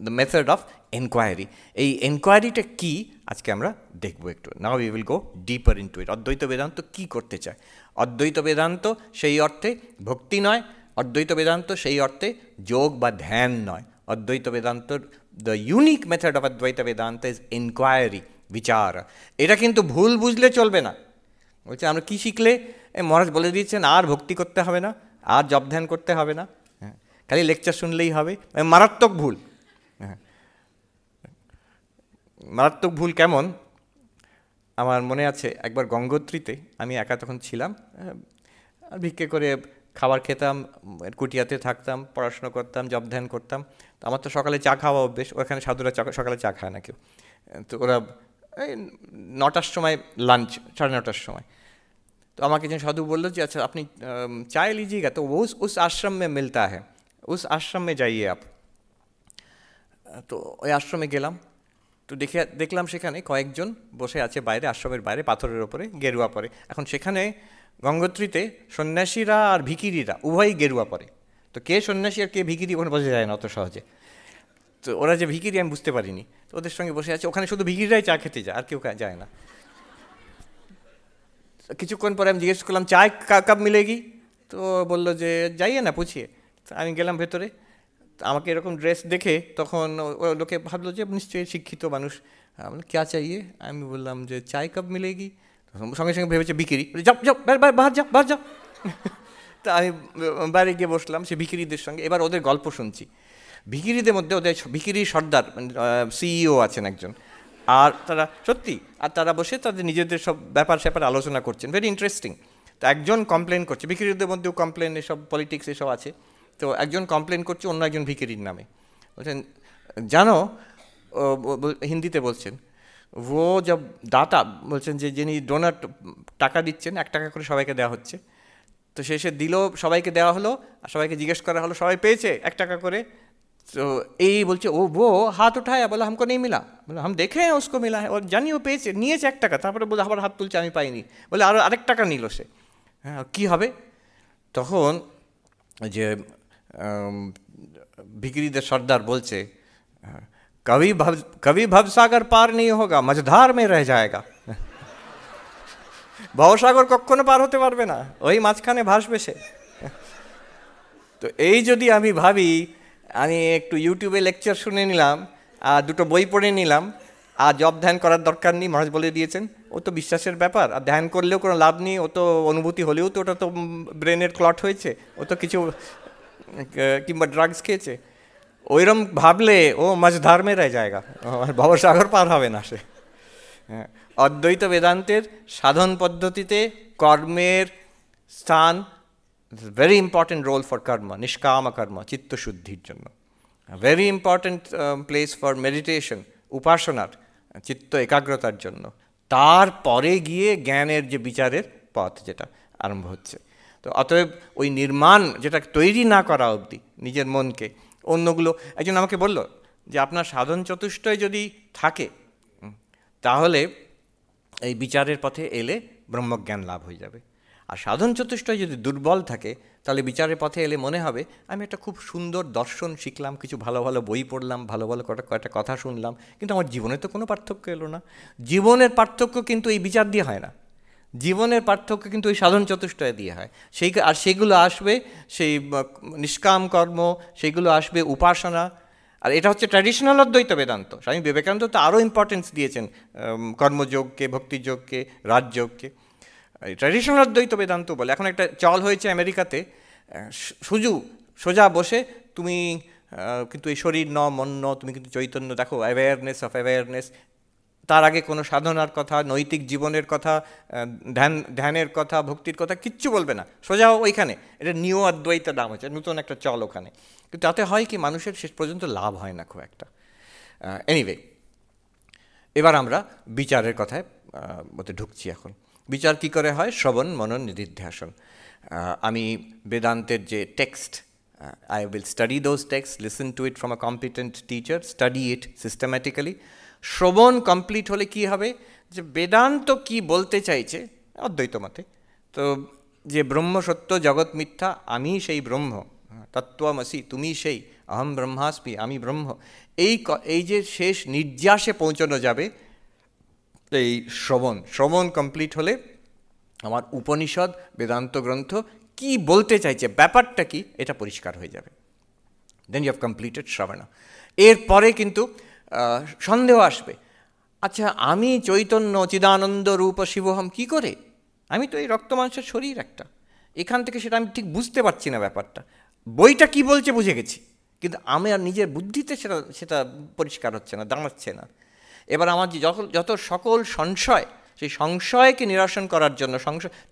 the method of inquiry. এই এনকোয়ারিটা কি আজকে আমরা দেখব একটু। Now we will go ডিপার into ইট। অদ্বৈত বেদান্ত কি করতে চায়? অদ্বৈত বেদান্ত সেই অর্থে ভক্তি নয়, অদ্বৈত বেদান্ত সেই অর্থে যোগ বা ধ্যান নয়। অদ্বৈত বেদান্তর দ্য ইউনিক মেথড অফ অদ্বৈত বেদান্ত ইজ ইনকোয়ারি, বিচার। এটা কিন্তু ভুল বুঝলে চলবে না। বলছে আমরা কী শিখলে, মহারাজ বলে দিয়েছেন আর ভক্তি করতে হবে না, আর জপ ধ্যান করতে হবে না, হ্যাঁ, খালি লেকচার শুনলেই হবে। মারাত্মক ভুল। হ্যাঁ, মারাত্মক ভুল কেমন? আমার মনে আছে একবার গঙ্গোত্রীতে আমি একা তখন ছিলাম, ভিক্ষে করে খাবার খেতাম, কুটিয়াতে থাকতাম, পড়াশোনা করতাম, জপ ধ্যান করতাম। তো আমার তো সকালে চা খাওয়া অভ্যেস, ওখানে সাধুরা সকালে চা খায় না কেউ। তো ওরা এই 9টার সময় লাঞ্চ, 9:30 সময়। तो আমাকে একজন সাধু বললো যে আচ্ছা আপনি চাय लीजिएगा तो वो उस आश्रम में मिलता है, उस आश्रम में जाइए आप। তো ওই আশ্রমে গেলাম, তো দেখলাম সেখানে কয়েকজন বসে আছে বাইরে, আশ্রমের বাইরে পাথরের ওপরে, গেরুয়া পরে। এখন সেখানে গঙ্গোত্রীতে সন্ন্যাসীরা আর ভিখিরিরা উভয়ই গেরুয়া পরে। তো কে সন্ন্যাসী আর কে ভিখিরি ওখানে বোঝা যায় না অত সহজে। তো ওরা যে ভিখিরি আমি বুঝতে পারিনি। তো ওদের সঙ্গে বসে আছে, ওখানে শুধু ভিখিরিরাই চা খেতে যায়, আর কেউ যায় না। কিছুক্ষণ পরে আমি জিজ্ঞেস করলাম চায় কাপ মিলেগি? তো বললো যে যাইয়ে না পুছিয়ে। তো আমি গেলাম ভেতরে, আমাকে এরকম ড্রেস দেখে তখন লোকে ভাবলো যে নিশ্চয়ই শিক্ষিত মানুষ। বললো ক্যা চাইয়ে? আমি বললাম যে চায় কাপ মিলেগি। সঙ্গে সঙ্গে ভেবেছে বিক্রি, যাও যাও বাহার যাও বাহার যাও। তা আমি বাইরে গিয়ে বসলাম সে ভিখিরিদের সঙ্গে, এবার ওদের গল্প শুনছি। ভিখিরিদের মধ্যে ওদের ভিখিরি সর্দার সিইও আছেন একজন, আর তারা সত্যি, আর তারা বসে তাদের নিজেদের সব ব্যাপার স্যাপার আলোচনা করছেন, ভেরি ইন্টারেস্টিং। তো একজন কমপ্লেন করছে, ভিখিরিদের মধ্যেও কমপ্লেন, এসব পলিটিক্স এসব আছে। তো একজন কমপ্লেন করছে অন্য একজন ভিখিরির নামে, বলছেন জানো, হিন্দিতে বলছেন, ও জব দাতা, বলছেন যে যিনি ডোনার টাকা দিচ্ছেন, 1 টাকা করে সবাইকে দেওয়া হচ্ছে, তো শেষে দিল, সবাইকে দেওয়া হলো, আর সবাইকে জিজ্ঞেস করা হলো সবাই পেয়েছে 1 টাকা করে। তো এই বলছে ও হাত উঠায়, বলে হামকো নেই মিলা, বলে হাম দেখে উসকো মিলা হ্যাঁ, ও জানি ও পেয়েছে, নিয়েছে 1 টাকা, তারপরে বলে আবার হাত তুলছে আমি পাইনি, বলে আরও আরেক টাকা নিল সে। হ্যাঁ, কী হবে তখন? যে ভিখিরিদের সর্দার বলছে, কবি ভবসাগর পার নেই হোগা, মঝধার মে রহ যায়গা। ভবসাগর কখনো পার হতে পারবে না, ওই মাঝখানে ভাসবে সে। তো এই যদি আমি ভাবি, আমি একটু ইউটিউবে লেকচার শুনে নিলাম, আর 2টো বই পড়ে নিলাম, আর জব ধ্যান করার দরকার নেই, মহারাজ বলে দিয়েছেন, ও তো বিশ্বাসের ব্যাপার, আর ধ্যান করলেও কোনো লাভ নেই, ও তো অনুভূতি হলেও তো ওটা তো ব্রেনের ক্লট হয়েছে, ও তো কিছু কিংবা ড্রাগস খেয়েছে, ওইরকম ভাবলে ও মাঝধার মে রহ যায়গা, ভবসাগর পার হবে না সে। হ্যাঁ, অদ্বৈত বেদান্তের সাধন পদ্ধতিতে কর্মের স্থান, ভেরি ইম্পর্টেন্ট রোল ফর কর্ম, নিষ্কাম কর্ম, চিত্তশুদ্ধির জন্য, very important place for meditation, উপাসনার, চিত্ত একাগ্রতার জন্য। তারপরে গিয়ে জ্ঞানের যে বিচারের পথ যেটা আরম্ভ হচ্ছে। তো অতএব ওই নির্মাণ যেটা তৈরি না করা অবধি নিজের মনকে, অন্যগুলো, একজন আমাকে বলল যে আপনার সাধন চতুষ্টয় যদি থাকে তাহলে এই বিচারের পথে এলে ব্রহ্মজ্ঞান লাভ হয়ে যাবে, আর সাধন চতুষ্টয় যদি দুর্বল থাকে তাহলে বিচারের পথে এলে মনে হবে আমি একটা খুব সুন্দর দর্শন শিখলাম, কিছু ভালো ভালো বই পড়লাম, ভালো ভালো কয়েকটা কথা শুনলাম, কিন্তু আমার জীবনে তো কোনো পার্থক্য এলো না। জীবনের পার্থক্য কিন্তু এই বিচার দিয়ে হয় না, জীবনের পার্থক্য কিন্তু ওই সাধন চতুষ্টয় দিয়ে হয়। আর সেগুলো আসবে সেই নিষ্কাম কর্ম, সেগুলো আসবে উপাসনা। আর এটা হচ্ছে ট্র্যাডিশনাল অদ্বৈত বেদান্ত। স্বামী বিবেকানন্দ তো আরও ইম্পর্টেন্স দিয়েছেন কর্মযোগকে, ভক্তিযোগকে, রাজযোগকে। ট্র্যাডিশনাল অদ্বৈত বেদান্ত বলে এখন একটা চল হয়েছে আমেরিকাতে, সোজা বসে তুমি কিন্তু এই শরীর ন মন ন, তুমি কিন্তু চৈতন্য, দেখো অ্যাওয়ারনেস অফ অ্যাওয়ারনেস, তার আগে কোনো সাধনার কথা, নৈতিক জীবনের কথা, ধ্যানের কথা, ভক্তির কথা কিচ্ছু বলবে না, সোজা ওইখানে। এটা নিউ অদ্বৈত নাম হচ্ছে, নতুন একটা চল ওখানে। কিন্তু তাতে হয় কি, মানুষের শেষ পর্যন্ত লাভ হয় না খুব একটা। এনিওয়ে, এবার আমরা বিচারের কথায় মধ্যে ঢুকছি এখন। বিচার কি করে হয়? শ্রবণ, মনন, নিধিধ্যাসন। আমি বেদান্তের যে text, I will study those texts, listen to it from a competent teacher, study it systematically. শ্রবণ কমপ্লিট হলে কি হবে, যে বেদান্ত কি বলতে চাইছে অদ্বৈত মতে, তো যে ব্রহ্ম সত্য, জগৎ মিথ্যা, আমি সেই ব্রহ্ম, তত্ত্বমসি, তুমি সেই, অহম ব্রহ্মাস্মি, আমি ব্রহ্ম, এই যে শেষ নির্যাসে পৌঁছানো যাবে এই শ্রবণ কমপ্লিট হলে আমার উপনিষদ, বেদান্ত গ্রন্থ কি বলতে চাইছে, ব্যাপারটা কি, এটা পরিষ্কার হয়ে যাবে। দেন ইউ হ্যাভ কমপ্লিটেড শ্রবণ। এরপরে কিন্তু সন্দেহ আসবে, আচ্ছা আমি চৈতন্য চিদানন্দ রূপ শিবহম কি করে, আমি তো এই রক্তমাংসের শরীর একটা, এখান থেকে সেটা আমি ঠিক বুঝতে পারছি না ব্যাপারটা, বইটা কি বলছে বুঝে গেছি, কিন্তু আমি আর নিজের বুদ্ধিতে সেটা পরিষ্কার হচ্ছে না, দাঁড়াচ্ছে না। এবার আমার যে যত সকল সংশয়, সেই সংশয়কে নিরসন করার জন্য,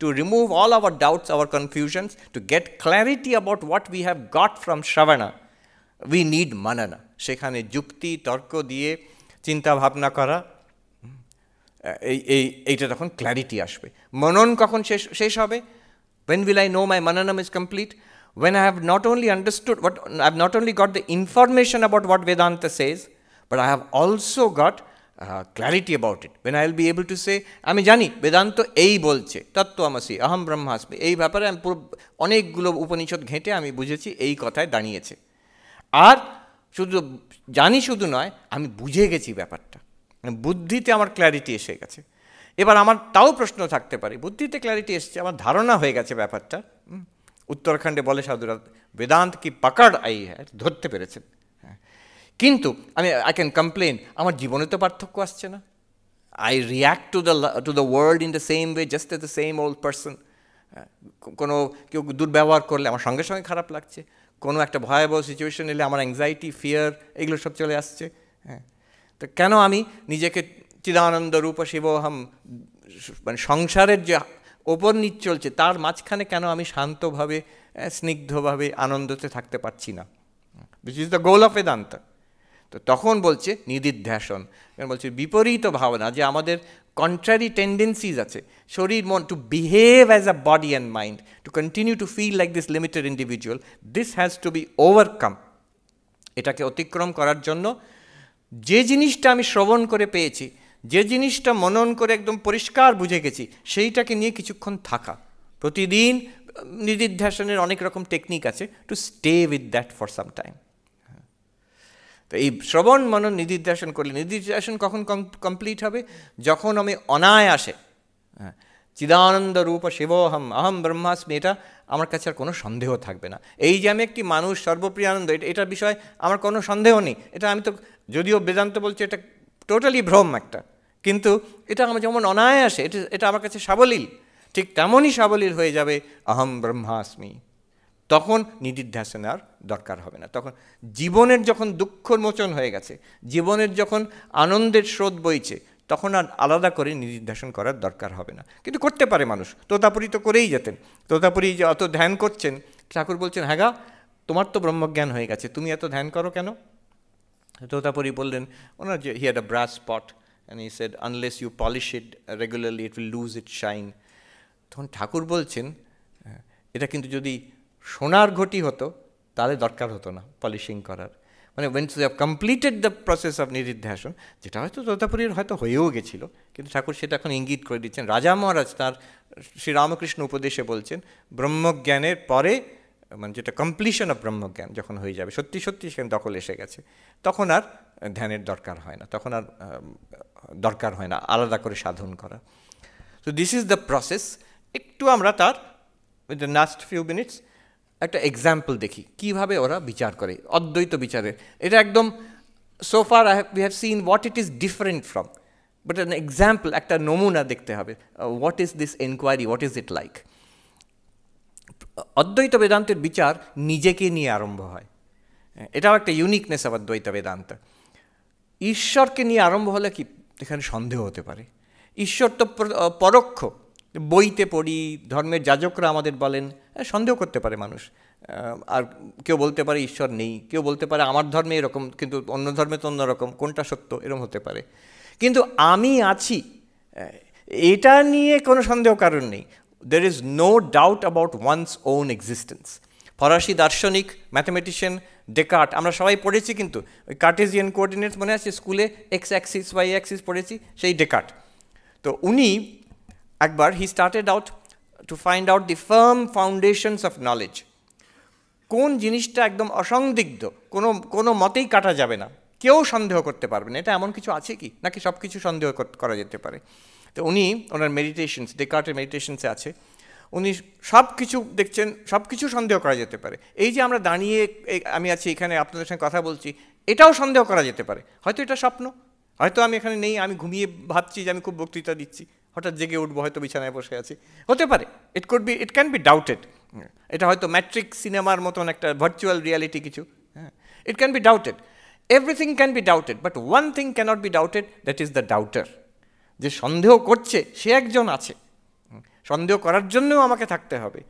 to remove all our doubts, our confusions, to get clarity about what we have got from shravana, we need manana. সেখানে যুক্তি তর্ক দিয়ে চিন্তা ভাবনা করা, এইটা তখন ক্ল্যারিটি আসবে। মনন কখন শেষ হবে? When will I know my mananam is complete? When I have not only understood I have not only got the information about what Vedanta says, but I have also got clarity about it. When I will be able to say, আমি জানি বেদান্ত এই বলছে, তত্ত্বমসি, অহম ব্রহ্মাস্মি, এই ব্যাপারে আমি পুরো অনেকগুলো উপনিষদ ঘেঁটে আমি বুঝেছি এই কথায় দাঁড়িয়েছে। আর শুধু নয়, আমি বুঝে গেছি ব্যাপারটা, বুদ্ধিতে আমার ক্ল্যারিটি এসে গেছে। এবার আমার তাও প্রশ্ন থাকতে পারে, বুদ্ধিতে ক্ল্যারিটি এসছে, আমার ধারণা হয়ে গেছে ব্যাপারটা। উত্তরাখণ্ডে বলে সাধুরা, বেদান্ত কি পাকড় আই হ্যাঁ, ধরতে পেরেছেন। কিন্তু আই ক্যান কমপ্লেন, আমার জীবনে তো পার্থক্য আসছে না, I react to the world in the same way, just as the same old person. কেউ দুর্ব্যবহার করলে আমার সঙ্গে সঙ্গে খারাপ লাগছে, কোনো একটা ভয়াবহ সিচুয়েশন এলে আমার অ্যাংজাইটি, ফিয়ার, এগুলো সব চলে আসছে। হ্যাঁ, তো কেন আমি নিজেকে চিদানন্দ রূপ শিবোহম, মানে সংসারের যে ওপর নিচ চলছে তার মাঝখানে কেন আমি শান্তভাবে স্নিগ্ধভাবে আনন্দতে থাকতে পারছি না, which is the goal of Vedanta. তো তখন বলছে নিদিধ্যাসন, বলছে বিপরীত ভাবনা, যে আমাদের কন্ট্রারি টেন্ডেন্সিজ আছে শরীর মন, to behave as a body and mind, to continue to feel like this limited individual, this has to be overcome. এটাকে অতিক্রম করার জন্য যে জিনিসটা আমি শ্রবণ করে পেয়েছি, যে জিনিসটা মনন করে একদম পরিষ্কার বুঝে গেছি, সেইটাকে নিয়ে কিছুক্ষণ থাকা। প্রতিদিন নিদিধ্যাসনের অনেক রকম টেকনিক আছে, to stay with that for some time. তো এই শ্রবণ মনন নিদিধ্যাসন করলে, নিদিধ্যাসন কখন কমপ্লিট হবে? যখন আমি অনায়াসে চিদানন্দ রূপ শিবোহম অহম ব্রহ্মাস্মি, এটা আমার কাছে আর কোনো সন্দেহ থাকবে না। এই যে আমি একটি মানুষ, সর্বপ্রিয় আনন্দ, এটার বিষয়ে আমার কোনো সন্দেহ নেই। এটা আমি তো, যদিও বেদান্ত বলছে এটা টোটালি ভ্রম একটা, কিন্তু এটা আমার যেমন অনায়াসে, এটা আমার কাছে সাবলীল, ঠিক তেমনই সাবলীল হয়ে যাবে অহম ব্রহ্মাস্মি। তখন নিদিধ্যাসন আর দরকার হবে না। তখন জীবনের যখন দুঃখর মোচন হয়ে গেছে, জীবনের যখন আনন্দের স্রোত বইছে, তখন আর আলাদা করে নিদিধ্যাসন করার দরকার হবে না। কিন্তু করতে পারে মানুষ। তোতাপুরী তো করেই যেতেন। তোতাপুরী যে অত ধ্যান করছেন, ঠাকুর বলছেন, হ্যাঁ গা, তোমার তো ব্রহ্মজ্ঞান হয়ে গেছে, তুমি এত ধ্যান করো কেন? তোতাপুরী বললেন, ওনার যে he had a brass spot and he said unless you polish it regularly it will lose it shine. তখন ঠাকুর বলছেন, এটা কিন্তু যদি সোনার ঘটি হতো তাহলে দরকার হতো না পলিশিং করার। মানে when you have completed the process of nididhyasana, যেটা হয়তো তোতাপুরীর হয়তো হয়েও গেছিল, কিন্তু ঠাকুর সেটা এখন ইঙ্গিত করে দিচ্ছেন। রাজা মহারাজ তার শ্রীরামকৃষ্ণ উপদেশে বলছেন, ব্রহ্মজ্ঞানের পরে, মানে যেটা কমপ্লিশন অফ ব্রহ্মজ্ঞান যখন হয়ে যাবে, সত্যি সত্যি সেখানে দখল এসে গেছে, তখন আর ধ্যানের দরকার হয় না, তখন আর দরকার হয় না আলাদা করে সাধন করা। তো দিস ইজ দ্য প্রসেস। একটু আমরা তার with the last few minutes একটা এক্সাম্পল দেখি কীভাবে ওরা বিচার করে, অদ্বৈত বিচারের। এটা একদম so far we have seen what it is different from, but an example, একটা নমুনা দেখতে হবে। What is this enquiry, what is it like? অদ্বৈত বেদান্তের বিচার নিজেকে নিয়ে আরম্ভ হয়। এটাও একটা ইউনিকনেস অফ অদ্বৈত বেদান্ত। ঈশ্বরকে নিয়ে আরম্ভ হলে কি এখানে সন্দেহ হতে পারে? ঈশ্বর তো পরোক্ষ, বইতে পড়ি, ধর্মের যাজকরা আমাদের বলেন, সন্দেহ করতে পারে মানুষ। আর কেউ বলতে পারে ঈশ্বর নেই, কেউ বলতে পারে আমার ধর্মে এরকম, কিন্তু অন্য ধর্মে তো অন্যরকম, কোনটা সত্য, এরকম হতে পারে। কিন্তু আমি আছি, এটা নিয়ে কোনো সন্দেহ কারণ নেই। There is no doubt about one's own existence. ফরাসি দার্শনিক, ম্যাথামেটিশিয়ান ডেকার্ট, আমরা সবাই পড়েছি, কিন্তু ওই কার্টেজিয়ান কোঅর্ডিনেটস মনে আছে স্কুলে, এক্স অ্যাক্সিস ওয়াই অ্যাক্সিস পড়েছি, সেই ডেকার্ট। তো উনি একবার he started out to find out the farm foundations of knowledge. কোন জিনিসটা একদম অসন্দিগ্ধ, কোনো মতেই কাটা যাবে না, কেউ সন্দেহ করতে পারবে না, এটা এমন কিছু আছে কি, নাকি সব কিছু সন্দেহ করা যেতে পারে? তো উনি ওনার মেডিটেশনস, ডেকার্টের মেডিটেশনসে আছে, উনি সব কিছু দেখছেন, সব কিছু সন্দেহ করা যেতে পারে। এই যে আমরা দাঁড়িয়ে আমি আছি এখানে আপনাদের সঙ্গে কথা বলছি, এটাও সন্দেহ করা যেতে পারে, হয়তো এটা স্বপ্ন, হয়তো আমি এখানে নেই, আমি ঘুমিয়ে ভাবছি যে আমি খুব বক্তৃতা দিচ্ছি, হঠাৎ জেগে উঠবো, হয়তো বিছানায় বসে আছি, হতে পারে। ইট ক্যান বি ডাউটেড। এটা হয়তো ম্যাট্রিক্স সিনেমার মতন একটা ভার্চুয়াল রিয়ালিটি কিছু, হ্যাঁ, it can be doubted. Everything can be doubted, but one thing cannot be doubted, that is the doubter. যে সন্দেহ করছে সে একজন আছে, সন্দেহ করার জন্যও আমাকে থাকতে হবে।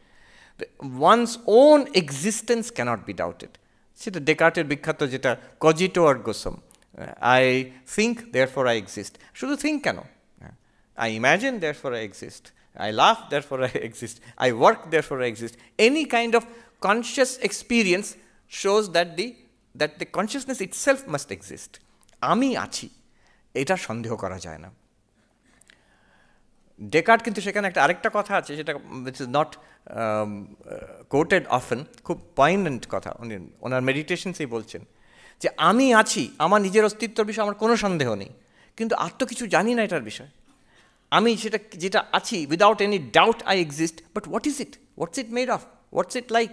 One's own existence cannot be doubted. সেটা ডেকার্টের বিখ্যাত যেটা cogito ergo sum, I think therefore I exist. শুধু থিঙ্ক কেন, I imagine, therefore I exist. I laugh, therefore I exist. I work, therefore I exist. Any kind of conscious experience shows that the consciousness itself must exist. আমি আছি, এটা সন্দেহ করা যায় না। Descartes কিন্তু সেখানে আরেকটা কথা আছে, যেটা which is not quoted often, খুব পয়েন্টেন্ট কথা। উনি ওনার মেডিটেশনসেই বলছেন যে আমি আছি, আমার নিজের অস্তিত্বের বিষয়ে আমার কোনো সন্দেহ নেই, কিন্তু আর তো কিছু জানি না এটার বিষয়। আমি যেটা আছি, without any doubt I exist, but what is it, what's it made of, what's it like?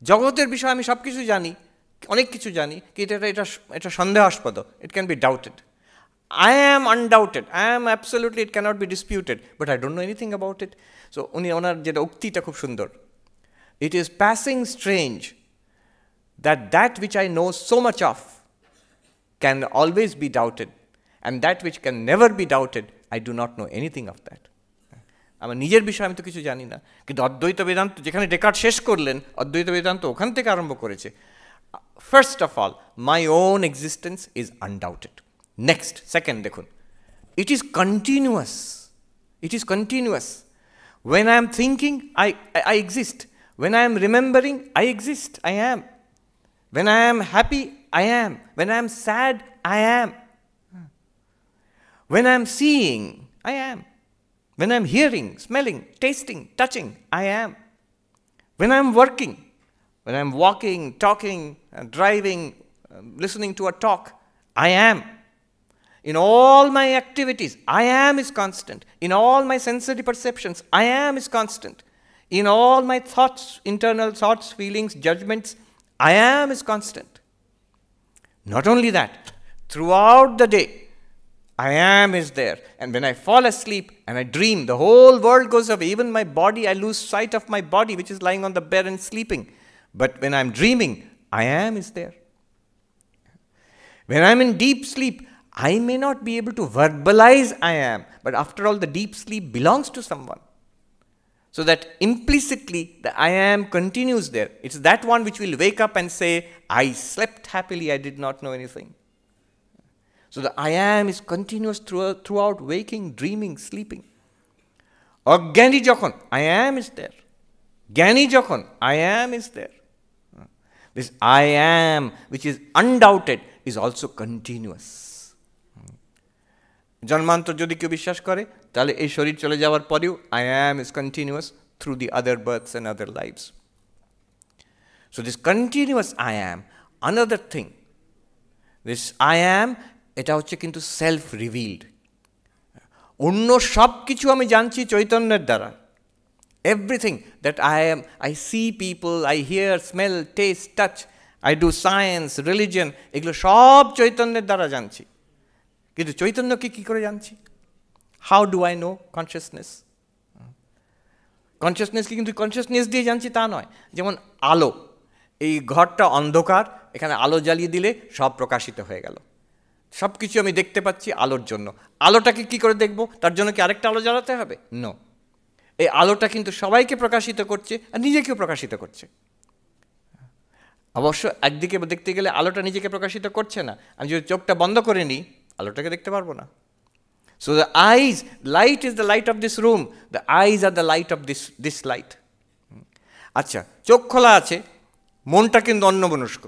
জগতের বিষয়ে আমি সব কিছু জানি, অনেক কিছু জানি, কিন্তু এটা সন্দেহাস্পদ, it can be doubted. I am undoubted, I am absolutely, it cannot be disputed, but I don't know anything about it. So ওনার যেটা উক্তিটা খুব সুন্দর, it is passing strange that which I know so much of can always be doubted, and that which can never be doubted, I do not know anything of that. আমার নিজের বিষয়ে আমি তো কিছু জানি না, কিন্তু অদ্বৈত বেদান্ত যেখানে ডেকার্ট শেষ করলেন, অদ্বৈত বেদান্ত ওখান থেকে আরম্ভ করেছে। First of all, my own existence is undoubted. Next, second দেখুন, it is continuous. It is continuous. When I am thinking, I exist. When I am remembering, I exist. I am. When I am happy, I am. When I am sad, I am. When I am seeing, I am. When I am hearing, smelling, tasting, touching, I am. When I am working, when I am walking, talking, driving, listening to a talk, I am. In all my activities, I am is constant. In all my sensory perceptions, I am is constant. In all my thoughts, internal thoughts, feelings, judgments, I am is constant. Not only that, throughout the day, I am is there. And when I fall asleep and I dream, the whole world goes away. Even my body, I lose sight of my body, which is lying on the bed and sleeping. But when I'm dreaming, I am is there. When I'm in deep sleep, I may not be able to verbalize I am, but after all, the deep sleep belongs to someone. So that implicitly, the I am continues there. It's that one which will wake up and say, I slept happily, I did not know anything. So the I am is continuous throughout waking, dreaming, sleeping. Ọজ্ঞানী যখন, I am is there. জ্ঞানী যখন, I am is there. This I am, which is undoubted, is also continuous. জন্মান্তর যদি কেউ বিশ্বাস করে, তাহলে এই শরীর চলে যাওয়ার পরেও I am is continuous through the other births and other lives. So this continuous I am, another thing, this I am, এটা হচ্ছে কিন্তু সেলফ রিভিলড। অন্য সব কিছু আমি জানছি চৈতন্যের দ্বারা। Everything that I see people, I hear, smell, taste, touch, I do science, religion, এগুলো সব চৈতন্যের দ্বারা জানছি। কিন্তু চৈতন্যকে কী করে জানছি? How do I know consciousness? কনসিয়াসনেসকে কিন্তু কনসিয়াসনেস দিয়ে জানছি তা নয়। যেমন আলো, এই ঘরটা অন্ধকার, এখানে আলো জ্বালিয়ে দিলে সব প্রকাশিত হয়ে গেল। সব কিছু আমি দেখতে পাচ্ছি আলোর জন্য। আলোটাকে কি করে দেখব? তার জন্য কি আরেকটা আলো জ্বালাতে হবে? নো। এই আলোটা কিন্তু সবাইকে প্রকাশিত করছে আর নিজেকেও প্রকাশিত করছে। অবশ্য একদিকে দেখতে গেলে আলোটা নিজেকে প্রকাশিত করছে না। আমি যদি চোখটা বন্ধ করে নিই, আলোটাকে দেখতে পারবো না। So the eyes, light is the light of this room, the eyes are the light of this light. আচ্ছা, চোখ খোলা আছে, মনটা কিন্তু অন্যমনস্ক।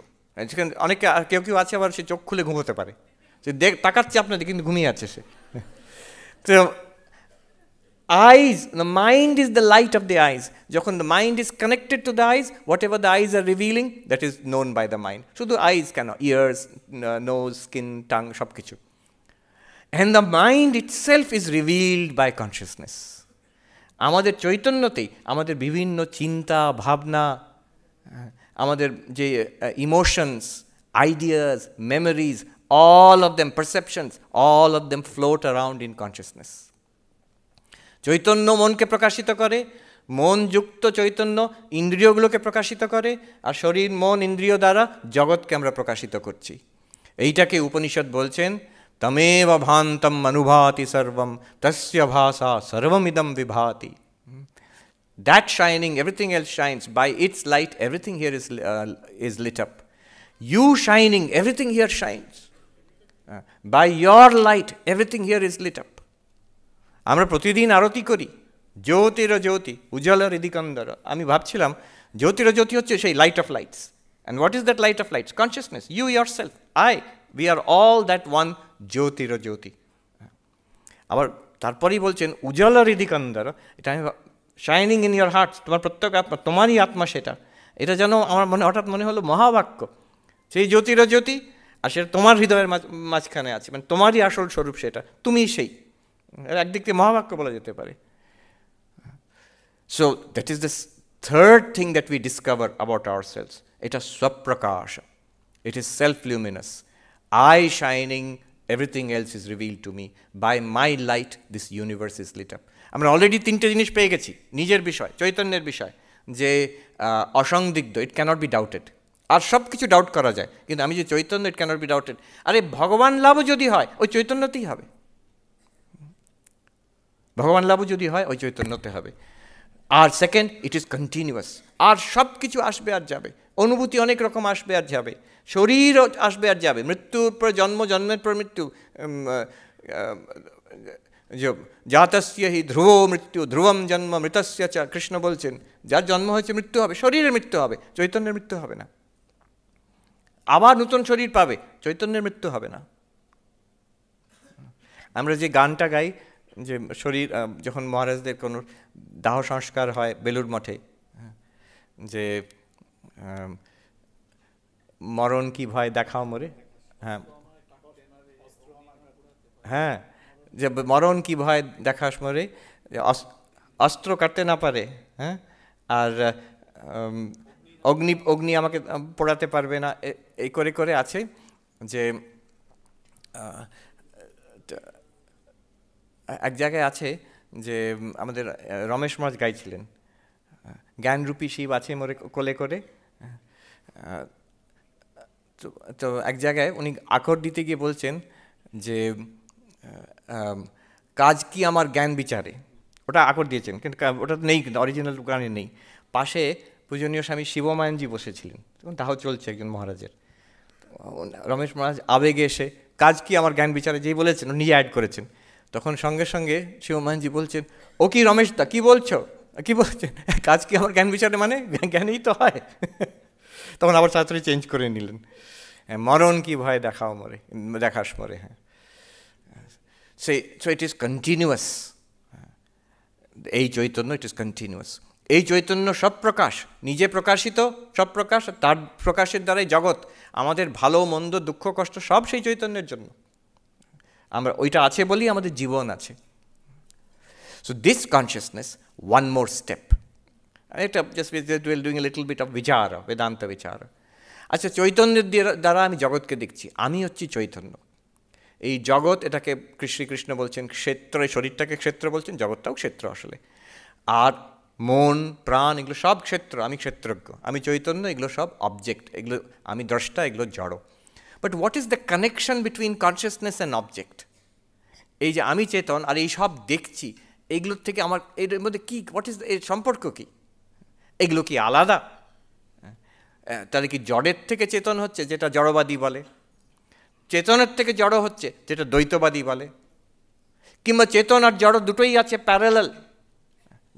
অনেকে কেউ কেউ আছে আবার সে চোখ খুলে ঘুমোতে পারে, সে তাকাচ্ছে আপনাদের কিন্তু ঘুমিয়ে আছে সে। তো eyes, the mind is the light of the eyes. যখন the mind is connected to the eyes, whatever the eyes are revealing, that is known by the mind. শুধু eyes কেন, ears, nose, skin, tongue, সব কিছু। And the mind itself is revealed by consciousness. আমাদের চৈতন্যতেই আমাদের বিভিন্ন চিন্তা, ভাবনা, আমাদের যে emotions, ideas, memories, all of them, perceptions, all of them float around in consciousness. Chaitanya মনকে প্রকাশিত করে, মন যুক্ত চৈতন্য ইন্দ্রিয়গুলোকে প্রকাশিত করে, আর শরীর, মন, ইন্দ্রিয় দ্বারা জগৎকে আমরা প্রকাশিত করছি। এইটাকে উপনিষদ বলছেন, তমেব ভান্তম অনুভাতি সর্বম তস্য ভাসা সর্বমিদম বিভাতি। That shining, everything else shines. By its light, everything here is lit up. You shining, everything here shines. By your light, everything here is lit up. আমরা প্রতিদিন আরতি করি, জ্যোতির জ্যোতি উজ্জ্বল হৃদিকন্দর। আমি ভাবছিলাম জ্যোতির জ্যোতি হচ্ছে সেই light of lights. And what is that light of lights? Consciousness, your self, we are all that one জ্যোতির জ্যোতি। আবার তারপরেই বলছেন উজ্জ্বল হৃদিকন্দর, এটা আমি শাইনিং ইন ইয়োর হার্ট, তোমার প্রত্যেক আত্মা, তোমারই আত্মা সেটা। এটা যেন আমার হঠাৎ মনে হলো মহাবাক্য, সেই জ্যোতির জ্যোতি, আর সেটা তোমার হৃদয়ের মাঝখানে আছে, মানে তোমারই আসল স্বরূপ সেটা, তুমি সেই। একদিক থেকে মহাবাক্য বলা যেতে পারে। So that is the third thing that we discover about our selves. এটা স্বপ্রকাশ, it is self luminous. I shining, everything else is revealed to me. By my light this universe is lit up. আমরা already তিনটে জিনিস পেয়ে গেছি নিজের বিষয়, চৈতন্যের বিষয়, যে অসংদিগ্ধ, ইট ক্যানট বি ডাউটেড। আর সব কিছু ডাউট করা যায়, কিন্তু আমি যে চৈতন্য, ইট ক্যানট বি ডাউটেড। আরে ভগবান লাভও যদি হয় ওই চৈতন্যতেই হবে, ভগবান লাভও যদি হয় ওই চৈতন্যতে হবে। আর সেকেন্ড, ইট ইজ কন্টিনিউয়াস। আর সব কিছু আসবে আর যাবে, অনুভূতি অনেক রকম আসবে আর যাবে, শরীর আসবে আর যাবে, মৃত্যুর পর জন্ম, জন্মের পর মৃত্যু, জাতস্য হি ধ্রুব মৃত্যু ধ্রুবম জন্ম মৃতস্য চ, কৃষ্ণ বলছেন যার জন্ম হয়েছে মৃত্যু হবে, শরীরের মৃত্যু হবে, চৈতন্যের মৃত্যু হবে না। আবার নতুন শরীর পাবে, চৈতন্যের মৃত্যু হবে না। আমরা যে গানটা গাই, যে শরীর যখন মহারাজদের কোনো দাহ সংস্কার হয় বেলুড় মঠে, যে মরণ কি ভয় দেখাও মোরে, হ্যাঁ হ্যাঁ, যে মরণ কি ভয় দেখাস মোরে, অস্ত্র কাটতে না পারে, হ্যাঁ, আর অগ্নি অগ্নি আমাকে পোড়াতে পারবে না, এই করে করে আছে। যে এক জায়গায় আছে যে আমাদের রমেশ মহারাজ গাইছিলেন, জ্ঞানরূপী শিব আছে মোরে কোলে করে। তো এক জায়গায় উনি আকর দিতে গিয়ে বলছেন যে কাজ কি আমার জ্ঞান বিচারে, ওটা আকর দিয়েছেন, কিন্তু ওটা নেই, কিন্তু অরিজিনাল গানে নেই। পাশে পূজনীয় স্বামী শিবমায়নজি বসেছিলেন, দাহ চলছে একজন মহারাজের। রমেশ মহারাজ আবেগে এসে কাজ কি আমার জ্ঞান বিচারে যেই বলেছেন, নিজে অ্যাড করেছেন। তখন সঙ্গে সঙ্গে শিবমায়নজি বলছেন, ও কি রমেশ দা, কী বলছো, কী বলছেন, কাজ কি আমার জ্ঞান বিচারে, মানে জ্ঞানেই তো হয়। তখন আবার তাড়াতাড়ি চেঞ্জ করে নিলেন, মরণ কি ভয় দেখাও মরে, দেখাস মরে। হ্যাঁ, সো ইট ইজ কন্টিনিউয়াস, এই চৈতন্য, ইট ইজ কন্টিনিউয়াস। এই চৈতন্য সব প্রকাশ, নিজে প্রকাশিত সব প্রকাশ, তার প্রকাশের দ্বারাই জগৎ। আমাদের ভালো মন্দ দুঃখ কষ্ট সব সেই চৈতন্যের জন্য, আমরা ওইটা আছে বলেই আমাদের জীবন আছে। So this consciousness, one more step, এটা just will doing a little bit of বিচার, বেদান্ত বিচার। আচ্ছা, চৈতন্যের দ্বারা আমি জগৎকে দেখছি, আমি হচ্ছি চৈতন্য। এই জগৎ, এটাকে শ্রীকৃষ্ণ বলছেন ক্ষেত্র, এই শরীরটাকে ক্ষেত্র বলছেন, জগৎটাও ক্ষেত্র আসলে। আর মন প্রাণ এগুলো সব ক্ষেত্র, আমি ক্ষেত্রজ্ঞ, আমি চৈতন্য, এগুলো সব অবজেক্ট, এগুলো আমি দ্রষ্টা, এগুলো জড়। But what is the connection between consciousness and object? এই যে আমি চেতন আর এই সব দেখছি, এগুলোর থেকে আমার এর মধ্যে কী, হোয়াট ইজ এর সম্পর্ক কী? এগুলো কি আলাদা? তাহলে কি জড়ের থেকে চেতন হচ্ছে, যেটা জড়বাদী বলে? চেতনের থেকে জড় হচ্ছে, যেটা দ্বৈতবাদী বলে? কিংবা চেতন আর জড় দুটোই আছে প্যারালাল,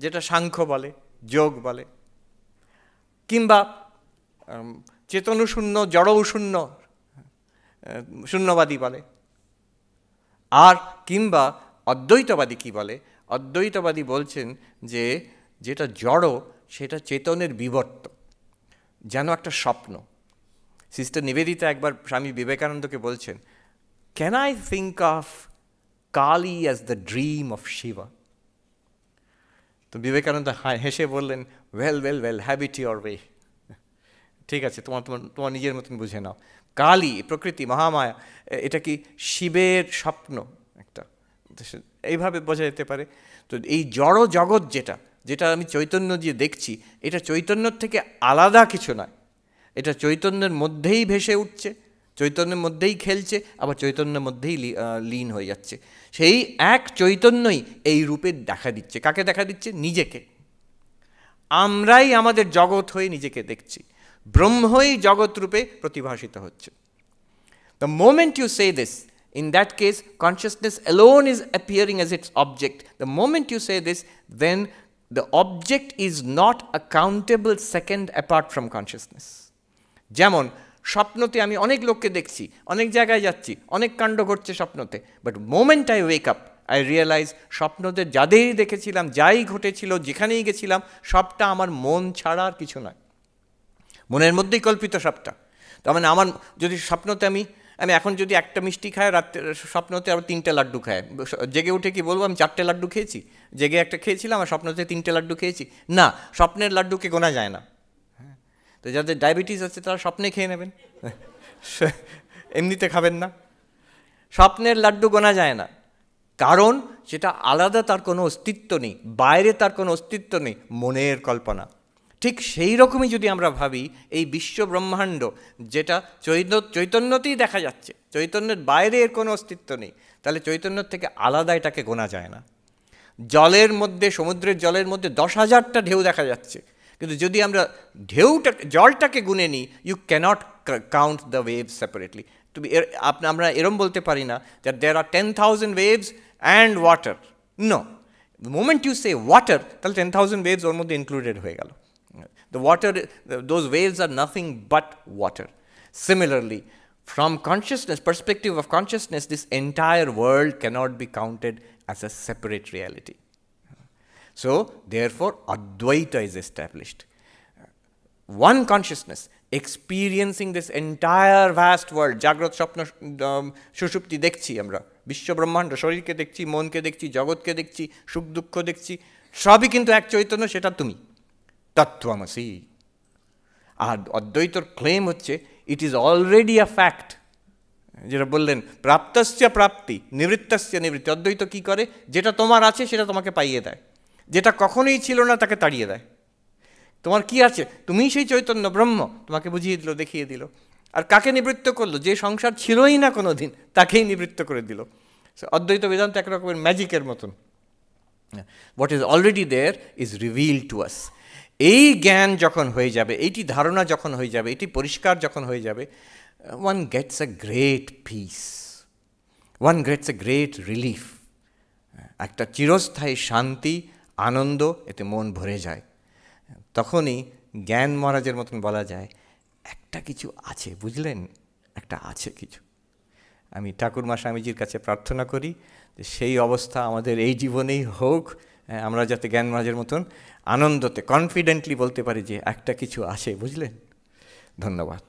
যেটা সাংখ্য বলে, যোগ বলে? কিংবা চেতনও শূন্য জড়ও শূন্য, শূন্যবাদী বলে? আর কিংবা অদ্বৈতবাদী কি বলে? অদ্বৈতবাদী বলছেন যে যেটা জড় সেটা চেতনের বিবর্ত, যেন একটা স্বপ্ন। সিস্টার নিবেদিতা একবার স্বামী বিবেকানন্দকে বলছেন, can I think of Kali as the dream of Shiva? তো বিবেকানন্দ হেসে বললেন, well well well, have it your way. ঠিক আছে, তোমার নিজের মতন বুঝে নাও। কালী, প্রকৃতি, মহামায়া, এটা কি শিবের স্বপ্ন একটা, এইভাবে বোঝা যেতে পারে। তো এই জড় জগৎ যেটা আমি চৈতন্য দিয়ে দেখছি, এটা চৈতন্যর থেকে আলাদা কিছু নয়, এটা চৈতন্যের মধ্যেই ভেসে উঠছে, চৈতন্যের মধ্যেই খেলছে, আবার চৈতন্যের মধ্যেই লীন হয়ে যাচ্ছে। সেই এক চৈতন্যই এই রূপে দেখা দিচ্ছে। কাকে দেখা দিচ্ছে? নিজেকে। আমরাই আমাদের জগৎ হয়ে নিজেকে দেখছি, ব্রহ্মই জগৎ রূপে প্রতিভাসিত হচ্ছে। The moment you say this, in that case, consciousness alone is appearing as its object. The moment you say this, then the object is not a countable second apart from consciousness. যেমন স্বপ্নতে আমি অনেক লোককে দেখছি, অনেক জায়গায় যাচ্ছি, অনেক কাণ্ড ঘটছে স্বপ্নতে, but moment I wake up, I realise স্বপ্নতে যাদেরই দেখেছিলাম, যাই ঘটেছিল, যেখানেই গেছিলাম, সবটা আমার মন ছাড়া আর কিছু নয়, মনের মধ্যেই কল্পিত সবটা। তার মানে আমার যদি স্বপ্নতে আমি এখন যদি একটা মিষ্টি খাই, রাত্রে স্বপ্নতে আবার 3টে লাড্ডু খাই, জেগে উঠে কি বলবো আমি 4টে লাড্ডু খেয়েছি? জেগে একটা খেয়েছিলাম আর স্বপ্নতে 3টে লাড্ডু খেয়েছি? না, স্বপ্নের লাড্ডুকে গোনা যায় না। তো যাদের ডায়াবেটিস আছে তারা স্বপ্নে খেয়ে নেবেন, এমনিতে খাবেন না। স্বপ্নের লাড্ডু গোনা যায় না, কারণ সেটা আলাদা, তার কোনো অস্তিত্ব নেই, বাইরে তার কোনো অস্তিত্ব নেই, মনের কল্পনা। ঠিক সেই রকমই যদি আমরা ভাবি, এই বিশ্ব ব্রহ্মাণ্ড যেটা চৈতন্যতেই দেখা যাচ্ছে, চৈতন্যের বাইরে এর কোনো অস্তিত্ব নেই, তাহলে চৈতন্যের থেকে আলাদা এটাকে গোনা যায় না। জলের মধ্যে, সমুদ্রের জলের মধ্যে 10,000টা ঢেউ দেখা যাচ্ছে, কিন্তু যদি আমরা জলটাকে গুনে নিই, you cannot count the waves separately. আমরা এরম বলতে পারি না that there are 10,000 waves and water. No, the moment you say water, তাহলে 10,000 ওয়েভস ওর মধ্যে ইনক্লুডেড হয়ে গেল। The water, those waves are nothing but water. Similarly, from consciousness, perspective of consciousness, this entire world cannot be counted as a separate reality. So, therefore, Advaita is established. One consciousness experiencing this entire vast world. Jagrot, Swapna, Sushupti দেখছি আমরা, বিশ্ব ব্রহ্মাণ্ড, শরীরকে দেখছি, মনকে দেখছি, জগৎকে দেখছি, সুখ দুঃখ দেখছি, সবই কিন্তু এক চৈতন্য, সেটা তুমি তত্ত্বমসি। আর অদ্বৈতর ক্লেম হচ্ছে it is already a fact, যেটা বললেন প্রাপ্তস্য প্রাপ্তি, নিবৃত্তস্য নিবৃত্তি। অদ্বৈত কী করে? যেটা তোমার আছে সেটা তোমাকে পাইয়ে দেয়, যেটা কখনোই ছিল না তাকে তাড়িয়ে দেয়। তোমার কি আছে? তুমিই সেই চৈতন্য ব্রহ্ম, তোমাকে বুঝিয়ে দিল, দেখিয়ে দিল। আর কাকে নিবৃত্ত করলো? যে সংসার ছিলই না কোনো দিন, তাকেই নিবৃত্ত করে দিল। অদ্বৈত বেদান্ত এক রকমের ম্যাজিকের মতন। What is already there is revealed to us. এই জ্ঞান যখন হয়ে যাবে, এইটি ধারণা যখন হয়ে যাবে, এটি পরিষ্কার যখন হয়ে যাবে, one gets a great peace, one gets a great relief, একটা চিরস্থায়ী শান্তি, আনন্দ, এতে মন ভরে যায়। তখনই জ্ঞান মহারাজের মতন বলা যায় একটা কিছু আছে, বুঝলেন, একটা আছে কিছু। আমি ঠাকুরমা স্বামীজির কাছে প্রার্থনা করি যে সেই অবস্থা আমাদের এই জীবনেই হোক, আমরা যাতে জ্ঞান মহারাজের মতন আনন্দতে কনফিডেন্টলি বলতে পারি যে একটা কিছু আছে, বুঝলেন। ধন্যবাদ।